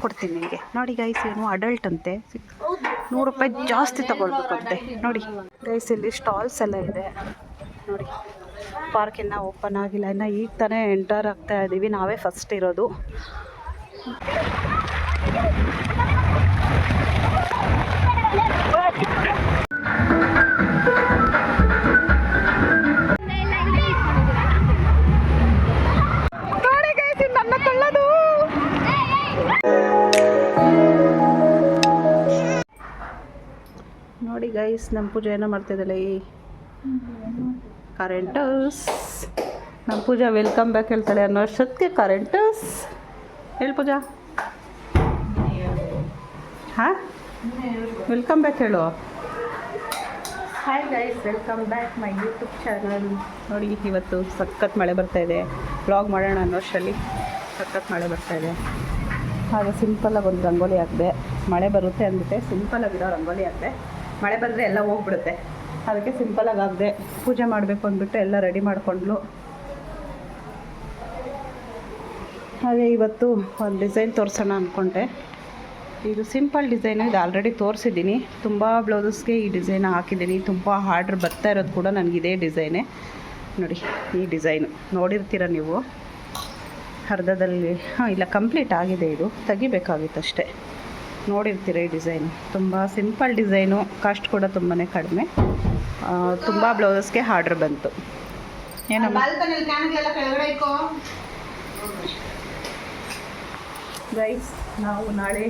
ಕೊಡ್ತೀನಿ ನಿಮಗೆ. ನೋಡಿ ಗೈಸ್, ಏನು ಅಡಲ್ಟ್ ಅಂತೆ, 100 ರೂಪಾಯಿ ಜಾಸ್ತಿ ತಗೊಳ್ಬೇಕಂತೆ. ನೋಡಿ ಗೈಸ್, ಇಲ್ಲಿ ಸ್ಟಾಲ್ಸ್ ಎಲ್ಲ ಇದೆ ನೋಡಿ. ಪಾರ್ಕ್ ಇನ್ನೂ ಓಪನ್ ಆಗಿಲ್ಲ, ಇನ್ನು ಈಗ ತಾನೇ ಎಂಟರ್ ಆಗ್ತಾ ಇದ್ದೀವಿ, ನಾವೇ ಫಸ್ಟ್ ಇರೋದು. ನೋಡಿ ಗೈಸ್, ನಮ್ಮ ಪೂಜಾ ಏನೋ ಮಾಡ್ತಿದ್ದಾಳೆ. ಈ ಕರೆಂಟರ್ಸ್, ನಮ್ಮ ಪೂಜಾ ವೆಲ್ಕಮ್ ಬ್ಯಾಕ್ ಹೇಳ್ತಾಳೆ ಅನ್ನೋ ಅಷ್ಟೊತ್ತಿಗೆ ಕರೆಂಟರ್ಸ್ ಹೇಳಿ ಪೂಜಾ. ಹಾಂ, ವೆಲ್ಕಮ್ ಬ್ಯಾಕ್ ಹೇಳು. Hi guys, welcome back my YouTube channel. ನೋಡಿ, ಇವತ್ತು ಸಖತ್ ಮಳೆ ಬರ್ತಾಯಿದೆ. ವ್ಲಾಗ್ ಮಾಡೋಣ ಅನ್ನೋ ಅಷ್ಟರಲ್ಲಿ ಸಖತ್ ಮಳೆ ಬರ್ತಾಯಿದೆ. ಹಾಗೆ ಸಿಂಪಲ್ಲಾಗಿ ಒಂದು ರಂಗೋಲಿ ಹಾಕಿದೆ. ಮಳೆ ಬರುತ್ತೆ ಅಂದ್ಬಿಟ್ಟೆ ಸಿಂಪಲ್ಲಾಗಿರೋ ರಂಗೋಲಿ ಹಾಕಿದೆ. ಮಳೆ ಬಂದರೆ ಎಲ್ಲ ಹೋಗ್ಬಿಡುತ್ತೆ, ಅದಕ್ಕೆ ಸಿಂಪಲಾಗಿ ಆಗದೆ ಪೂಜೆ ಮಾಡಬೇಕು ಅಂದ್ಬಿಟ್ಟು ಎಲ್ಲ ರೆಡಿ ಮಾಡಿಕೊಂಡ್ಲು. ಹಾಗೆ ಇವತ್ತು ಒಂದು ಡಿಸೈನ್ ತೋರಿಸೋಣ ಅಂದ್ಕೊಂಡೆ. ಇದು ಸಿಂಪಲ್ ಡಿಸೈನು, ಇದು ಆಲ್ರೆಡಿ ತೋರಿಸಿದ್ದೀನಿ. ತುಂಬ ಬ್ಲೌಸಸ್ಗೆ ಈ ಡಿಸೈನ್ ಹಾಕಿದ್ದೀನಿ. ತುಂಬ ಆರ್ಡ್ರ್ ಬರ್ತಾ ಇರೋದು ಕೂಡ ನನಗೆ ಇದೇ ಡಿಸೈನೇ. ನೋಡಿ, ಈ ಡಿಸೈನು ನೋಡಿರ್ತೀರ ನೀವು ಅರ್ಧದಲ್ಲಿ. ಇಲ್ಲ, ಕಂಪ್ಲೀಟ್ ಆಗಿದೆ, ಇದು ತೆಗಿಬೇಕಾಗಿತ್ತು ಅಷ್ಟೇ. ನೋಡಿರ್ತೀರ ಈ ಡಿಸೈನು. ತುಂಬ ಸಿಂಪಲ್ ಡಿಸೈನು, ಕಾಸ್ಟ್ ಕೂಡ ತುಂಬಾ ಕಡಿಮೆ. ತುಂಬ ಬ್ಲೌಸಸ್ಗೆ ಆರ್ಡ್ರ್ ಬಂತು. ಏನಮ್ಮ ಗೈಸ್, ನಾವು ನಾಳೆ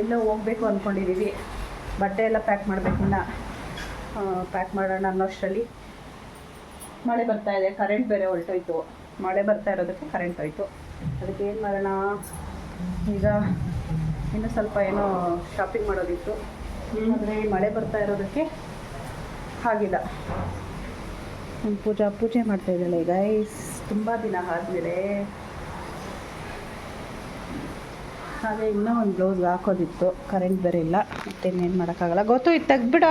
ಎಲ್ಲೋ ಹೋಗಬೇಕು ಅಂದ್ಕೊಂಡಿದ್ದೀವಿ. ಬಟ್ಟೆ ಎಲ್ಲ ಪ್ಯಾಕ್ ಮಾಡಬೇಕಿನ್ನ, ಪ್ಯಾಕ್ ಮಾಡೋಣ ಅನ್ನೋಷ್ಟರಲ್ಲಿ ಮಳೆ ಬರ್ತಾಯಿದೆ. ಕರೆಂಟ್ ಬೇರೆ ಹೊರಟೋಯ್ತು. ಮಳೆ ಬರ್ತಾ ಇರೋದಕ್ಕೆ ಕರೆಂಟ್ ಹೋಯ್ತು. ಅದಕ್ಕೆ ಏನು ಮಾಡೋಣ, ಈಗ ಇನ್ನೂ ಸ್ವಲ್ಪ ಏನೋ ಶಾಪಿಂಗ್ ಮಾಡೋದಿತ್ತು, ಆದರೆ ಮಳೆ ಬರ್ತಾ ಇರೋದಕ್ಕೆ ಆಗಿಲ್ಲ. ನಮ್ಮ ಪೂಜೆ ಮಾಡ್ತಾಯಿದ್ದಾಳೆ ಗೈಸ್, ತುಂಬ ದಿನ ಆದಮೇಲೆ. ಹಾಗೆ ಇನ್ನೂ ಒಂದು ಬ್ಲೌಸ್ ಹಾಕೋದಿತ್ತು, ಕರೆಂಟ್ ಬೇರೆ ಇಲ್ಲ, ಮತ್ತೇನೇನು ಮಾಡೋಕ್ಕಾಗಲ್ಲ. ಗೊತ್ತು, ಇದು ತೆಗ್ದುಬಿಡ.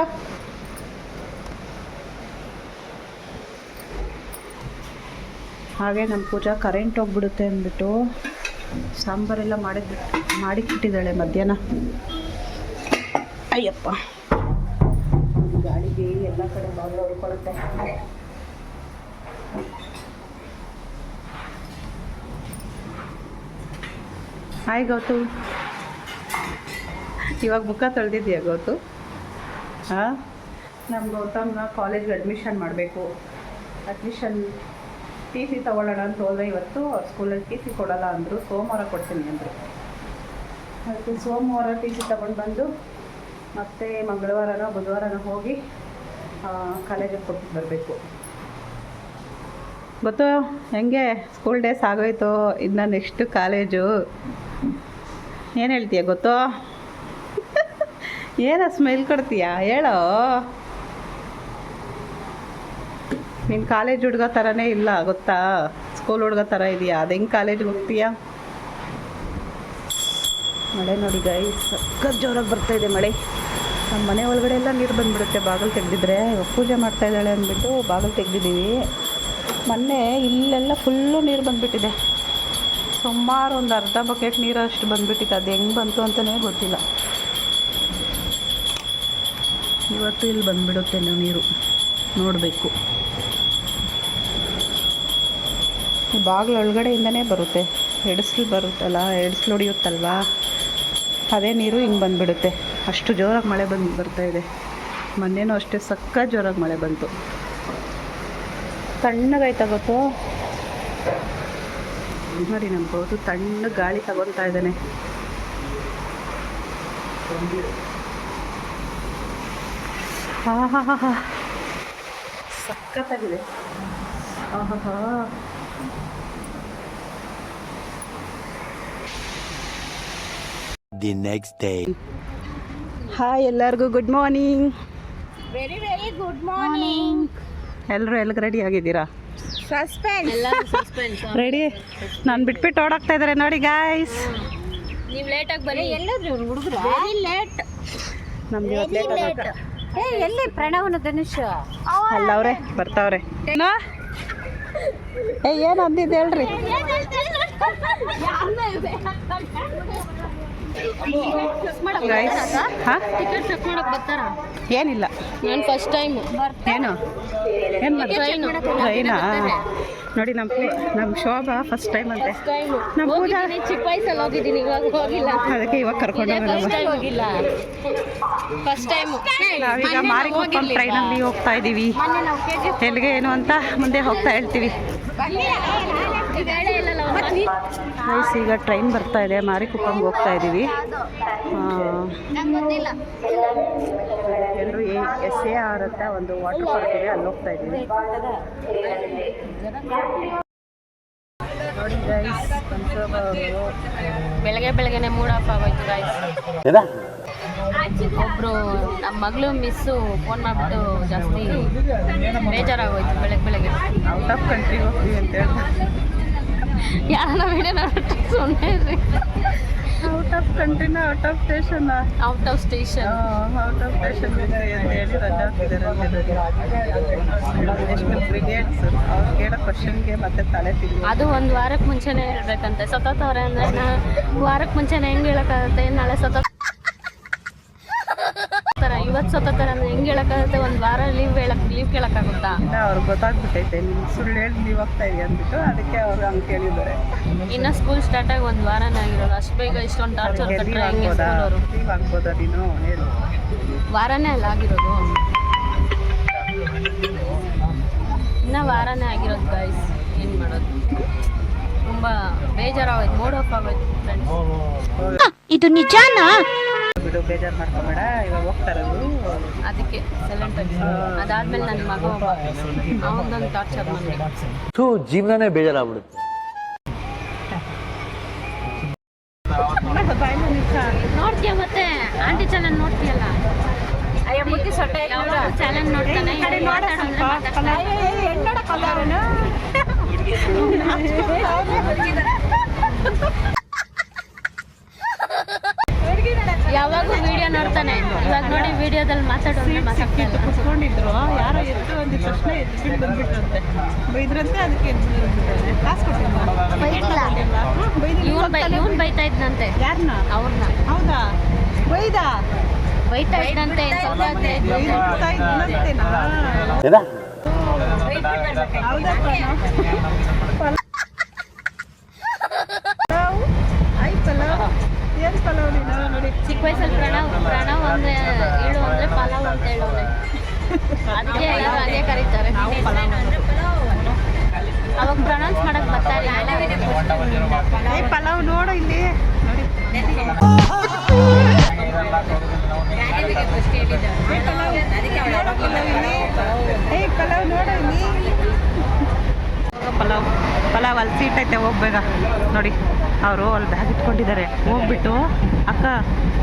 ಹಾಗೆ ನಮ್ಮ ಪೂಜಾ ಕರೆಂಟ್ ಹೋಗ್ಬಿಡುತ್ತೆ ಅಂದ್ಬಿಟ್ಟು ಸಾಂಬಾರೆಲ್ಲ ಮಾಡಿಕ್ಕಿಟ್ಟಿದ್ದಾಳೆ ಮಧ್ಯಾಹ್ನ. ಅಯ್ಯಪ್ಪ, ಗಾಳಿಗೆ ಎಲ್ಲ ಕಡೆ ಬಾಗಿಲು ಹೊಡ್ಕೊಳ್ಳುತ್ತೆ. ಹಾಯ್ ಗೌತು, ಇವಾಗ ಮುಖ ತೊಳೆದಿದ್ಯಾ ಗೌತು? ಹಾಂ, ನಮ್ಮ ಗೌತಮ್ನ ಕಾಲೇಜ್ಗೆ ಅಡ್ಮಿಷನ್ ಮಾಡಬೇಕು. ಅಡ್ಮಿಷನ್ ಟಿ ಸಿ ತೊಗೊಳ್ಳೋಣ ಅಂತ ಹೋದರೆ ಇವತ್ತು ಅವ್ರ ಸ್ಕೂಲಲ್ಲಿ ಟಿ ಸಿ ಕೊಡೋಲ್ಲ ಅಂದರು. ಸೋಮವಾರ ಕೊಡ್ತೀನಿ ಅಂದರು. ಅದಕ್ಕೆ ಸೋಮವಾರ ಟಿ ಸಿ ತೊಗೊಂಡು ಬಂದು ಮತ್ತೆ ಮಂಗಳವಾರನೋ ಬುಧವಾರನೋ ಹೋಗಿ ಕಾಲೇಜಿಗೆ ಕೊಟ್ಟು ಬರಬೇಕು. ಗೊತ್ತು ಹೆಂಗೆ ಸ್ಕೂಲ್ ಡೇಸ್ ಆಗೋಯ್ತು, ಇನ್ನು ನೆಕ್ಸ್ಟು ಕಾಲೇಜು. ಏನು ಹೇಳ್ತೀಯ ಗೊತ್ತೋ? ಏನೋ ಸ್ಮೈಲ್ ಕೊಡ್ತೀಯಾ ಹೇಳೋ? ನೀನು ಕಾಲೇಜ್ ಹುಡುಗ ಥರನೇ ಇಲ್ಲ ಗೊತ್ತಾ, ಸ್ಕೂಲ್ ಹುಡುಗ ಥರ ಇದೆಯಾ. ಅದು ಹೆಂಗೆ ಕಾಲೇಜ್ಗೆ ಹೋಗ್ತೀಯಾ? ಮಳೆ ನೋಡಿ ಗೈಸ್, ಸಖತ್ ಜೋರಾಗಿ ಬರ್ತಾಯಿದೆ ಮಳೆ. ನಮ್ಮ ಮನೆ ಒಳಗಡೆ ಎಲ್ಲ ನೀರು ಬಂದುಬಿಡುತ್ತೆ ಬಾಗಿಲು ತೆಗೆದಿದ್ರೆ. ಇವಾಗ ಪೂಜೆ ಮಾಡ್ತಾಯಿದ್ದಾಳೆ ಅಂದ್ಬಿಟ್ಟು ಬಾಗಿಲು ತೆಗೆದಿದ್ದೀವಿ. ಮೊನ್ನೆ ಇಲ್ಲೆಲ್ಲ ಫುಲ್ಲು ನೀರು ಬಂದುಬಿಟ್ಟಿದೆ. ಸುಮಾರು ಒಂದು ಅರ್ಧ ಬಕೆಟ್ ನೀರು ಅಷ್ಟು ಬಂದುಬಿಟ್ಟಿದೆ. ಅದು ಹೆಂಗೆ ಬಂತು ಅಂತಲೇ ಗೊತ್ತಿಲ್ಲ. ಇವತ್ತು ಇಲ್ಲಿ ಬಂದುಬಿಡುತ್ತೆ ನೀರು, ನೋಡಬೇಕು. ಬಾಗಿಲು ಒಳಗಡೆಯಿಂದನೇ ಬರುತ್ತೆ, ಎಡಿಸ್ಲು ಬರುತ್ತಲ್ಲ, ಎಡಿಸ್ಲು ಹೊಡಿಯುತ್ತಲ್ವ, ಅದೇ ನೀರು ಹಿಂಗೆ ಬಂದುಬಿಡುತ್ತೆ. ಅಷ್ಟು ಜೋರಾಗಿ ಮಳೆ ಬರ್ತಾಯಿದೆ. ಮೊನ್ನೆನೂ ಅಷ್ಟೇ ಸಖತ್ ಜೋರಾಗಿ ಮಳೆ ಬಂತು. ತಣ್ಣಗಾಯ್ತಾ ಗೊತ್ತು? ನೋಡಿ, ನಮ್ಮ ಗೌತು ತಣ್ಣ ಗಾಳಿ ತಗೊತಾ ಇದ್ದಾನೆ. ಹಾ ಹಾ ಹಾ ಹಾ, ಸಖತ್ತಾಗಿದೆ. ಹಾ ಹಾ. The next day. ಹಾಯ್ ಎಲ್ಲರಿಗೂ, good morning. Very very good morning. ಎಲ್ಲರೂ ಎಲ್ಲಿಗೆ ರೆಡಿ ಆಗಿದ್ದೀರಾ? Suspense ready. ನಾನು ಬಿಟ್ಬಿಟ್ಟು ಓಡಾಕ್ತಾ ಇದ್ದಾರೆ ನೋಡಿ ಗಾಯ್ಸ್. ನೀವು ಲೇಟಾಗಿ ಬನ್ನಿ. ಎಲ್ಲಾದ್ರೂ ಹುಡುಗರು ವೆರಿ ಲೇಟ್. ನಮ್ದು ಇವತ್ತು ಲೇಟ್ ಆಗುತ್ತೆ. ಎಲ್ಲಿ ಪ್ರಣವನ ಧನುಷ್ ಅಲ್ಲ, ಅವರೇ ಬರ್ತಾವ್ರೆ. ಏನು ಅಂದಿದ್ದು ಹೇಳ್ರಿ. ಗೈಸ್ ಹಾಂ ಟಿಕೆಟ್ ಚೆಕ್ ಮಾಡಕ್ ಬರ್ತಾರ? ಏನಿಲ್ಲ. ನಾನು ಫಸ್ಟ್ ಟೈಮ್. ಏನು ಟ್ರೈನಾ? ನೋಡಿ ನಮ್ಮ ಶೋಭಾ ಫಸ್ಟ್ ಟೈಮ್ ಅಂತೆ. ನಮ್ಮ ಪೂಜಾ ಚಿಕ್ಕ ವಯಸ್ಸಲ್ಲಿ ಹೋಗಿದ್ದೀನಿ, ಇವಾಗ ಹೋಗಿಲ್ಲ. ಅದಕ್ಕೆ ಇವಾಗ ಕರ್ಕೊಂಡು ಹೋಗಿಲ್ಲ, ಫಸ್ಟ್ ಟೈಮ್. ನಾವೀಗ ಮಾರಿಕೊಪ್ಪಂ ಟ್ರೈನಲ್ಲಿ ಹೋಗ್ತಾ ಇದ್ದೀವಿ. ಎಲ್ಲಿಗೆ ಏನು ಅಂತ ಮುಂದೆ ಹೋಗ್ತಾ ಹೇಳ್ತೀವಿ. ಗೈಸ್ ಈಗ ಟ್ರೈನ್ ಬರ್ತಾ ಇದೆ, ಮಾರಿಕೊಪ್ಪಂಗೆ ಹೋಗ್ತಾ ಇದ್ದೀವಿ. ಎಲ್ಲರೂ SAR ಅಂತ ಒಂದು ವಾಟರ್ ಪಾರ್ಕ್ ಇದೆ, ಅಲ್ಲಿ ಹೋಗ್ತಾ ಇದ್ದೀವಿ. ನೋಡಿ ಗೈಸ್, ಬೆಳಗ್ಗೆನೆ ಮೂಡ್ ಆಫ್ ಆಗೋಯ್ತು ಗೈಸ್. ಒಬ್ರು ನಮ್ಮ ಮಗಳು ಮಿಸ್ಸು ಫೋನ್ ಮಾಡಿಬಿಟ್ಟು ಜಾಸ್ತಿ ಬೇಜಾರಾಗೋಯ್ತು ಬೆಳಗ್ಗೆ. ಔಟ್ ಆಫ್ ಕಂಟ್ರಿ ಹೋಗ್ತೀವಿ ಅಂತ ಹೇಳ್ತಾರೆ. ಯಾರನ್ನ ವಿಡಿಯೋ ನೋಡ್ಬಿಟ್ಟು ಸುಮ್ಮನೆ ಇರ್ರಿ. ಔಟ್ ಆಫ್ ಕಂಟ್ರಿನ out of station out of station ಅಂತ ಹೇಳಿ ರಜಾ ಹಾಕಿದ್ದಾರೆ. ಎಷ್ಟು ಬ್ರಿಗೇಡ್ಸ್ ಅವ್ರು ಕೇಳೋ ಕ್ವಶನ್ಗೆ ಮತ್ತೆ ತಲೆ ತಿರುಗಿ. ಅದು ಒಂದು ವಾರಕ್ಕೆ ಮುಂಚೆನೇ ಹೇಳ್ಬೇಕಂತೆ. ಸತತವ್ರೆ ಅಂದರೆ ವಾರಕ್ಕೆ ಮುಂಚೆನೇ ಹೆಂಗೆ ಹೇಳೋಕ್ಕಾಗುತ್ತೆ? ನಾಳೆ ಸತತ ಇವತ್ತು ಸತತರ ಅಂದ್ರೆ ಹೆಂಗೆ ಹೇಳೋಕ್ಕಾಗುತ್ತೆ? ಒಂದು ವಾರ ಲೀವ್ ಕೇಳೋಕ್ಕಾಗುತ್ತಾ? ಅವ್ರಿಗೆ ಗೊತ್ತಾಗ್ಬಿಟ್ಟೈತೆ ನೀನು ಸುಳ್ಳು ಹೇಳಿ ಲೀವ್ ಆಗ್ತಾ ಇದೆಯಾ ಅಂದ್ಬಿಟ್ಟು, ಅದಕ್ಕೆ ಅವ್ರು ಹಂಗೆ ಕೇಳಿದ್ದಾರೆ. ಇನ್ನು ಸ್ಕೂಲ್ ಸ್ಟಾರ್ಟ್ ಆಗಿ ಒಂದು ವಾರನೇ ಆಗಿರೋದು, ಅಷ್ಟು ಬೇಗ ಇಷ್ಟೊಂದು ಟಾರ್ಚರ್ ಕೊಟ್ಟರೆ ಹೆಂಗೆ ಸ್ಕೂಲವರು? ಲೀವ್ ಆಗ್ಬೋದಾ ನೀನು ಹೇಳು? ವಾರನೇ ಅಲ್ಲ ಆಗಿರೋದು, ಇನ್ನೂ ವಾರನೇ ಆಗಿರೋದು ಗೈಸ್. ಏನು ಮಾಡೋದು? ತುಂಬ ಬೇಜಾರಾಗೋಯ್ತು, ಮೂಡ್ ಆಫ್ ಆಗೋಯ್ತು ಫ್ರೆಂಡ್ಸ್. ಇದು ನಿಜಾನಾ? ಬಿಡು, ಬೇಜಾರು ಮಾಡ್ಕೊಬೇಡ, ಇವಾಗ ಹೋಗ್ತಾ ಇರೋದು. ಅದಕ್ಕೆ ಸೈಲೆಂಟ್ ಆಗಿ. ಅದಾದ್ಮೇಲೆ ನನ್ನ ಮಗ ಅವನದೊಂದು ಟಾರ್ಚರ್ ನನಗೆ. ಜೀವನನೇ ಬೇಜಾರಾಗ್ಬಿಡುತ್ತೆ. ನೋಡ್ತೀಯ ಮತ್ತೆ ಆಂಟಿ ಚಾನಲ್ ನೋಡ್ತೀಯಲ್ಲ? ಚಾನಲ್ ನೋಡ್ತಾನೆ. ಯಾವಾಗೂ ವಿಡಿಯೋ ನೋಡ್ತಾನೆ. ಇವಾಗ ನೋಡಿ ವಿಡಿಯೋದಲ್ಲಿ ಮಾತಾಡ್ತಿಲ್ಲ. ಕುತ್ಕೊಂಡಿದ್ರು, ಯಾರೋ ಎದ್ದು ಒಂದಿಷ್ಟು ತಕ್ಷಣ ಎದ್ಬಿಟ್ಟು ಬಂದ್ಬಿಟ್ರಂತೆ, ಬೈದ್ರಂತೆ. ಅದಕ್ಕೆ ಕ್ಲಾಸ್ ಇವನ್ ಬೈತಾ ಇದ್ನಂತೆ. ಯಾರನ್ನ? ಅವ್ರನ್ನ. ಹೌದಾ? ಬೈತಾ ಇದ್ದಂತೆ. ಏನು ಪಲಾವ್ ನೀನು? ನೋಡಿ ಚಿಕ್ಕ ವಯಸ್ಸಲ್ಲಿ ಪ್ರಣವ್ ಅಂದ್ರೆ ಹೇಳು ಅಂದ್ರೆ ಪಲಾವ್ ಅಂತ ಹೇಳೋನೆ. ಅದಕ್ಕೆ ಎಲ್ಲರೂ ಅದೇ ಕರೀತಾರೆ. ಅವಾಗ ಪ್ರೊನೌನ್ಸ್ ಮಾಡಕ್ ಬರ್ತಾರೆ. ಪಲಾವ್ ನೋಡು ಇಲ್ಲಿ ನೋಡಿ. ಪಲಾವ್ ನೋಡು ಇಲ್ಲಿ. ಪಲಾವ್ ಅಲ್ಲಿ ಸೀಟ್ ಐತೆ, ಹೋಗ್ಬೇಕ ನೋಡಿ. ಅವರು ಅಲ್ಲಿ ಬ್ಯಾಗ್ ಇಟ್ಕೊಂಡಿದ್ದಾರೆ. ಹೋಗ್ಬಿಟ್ಟು ಅಕ್ಕ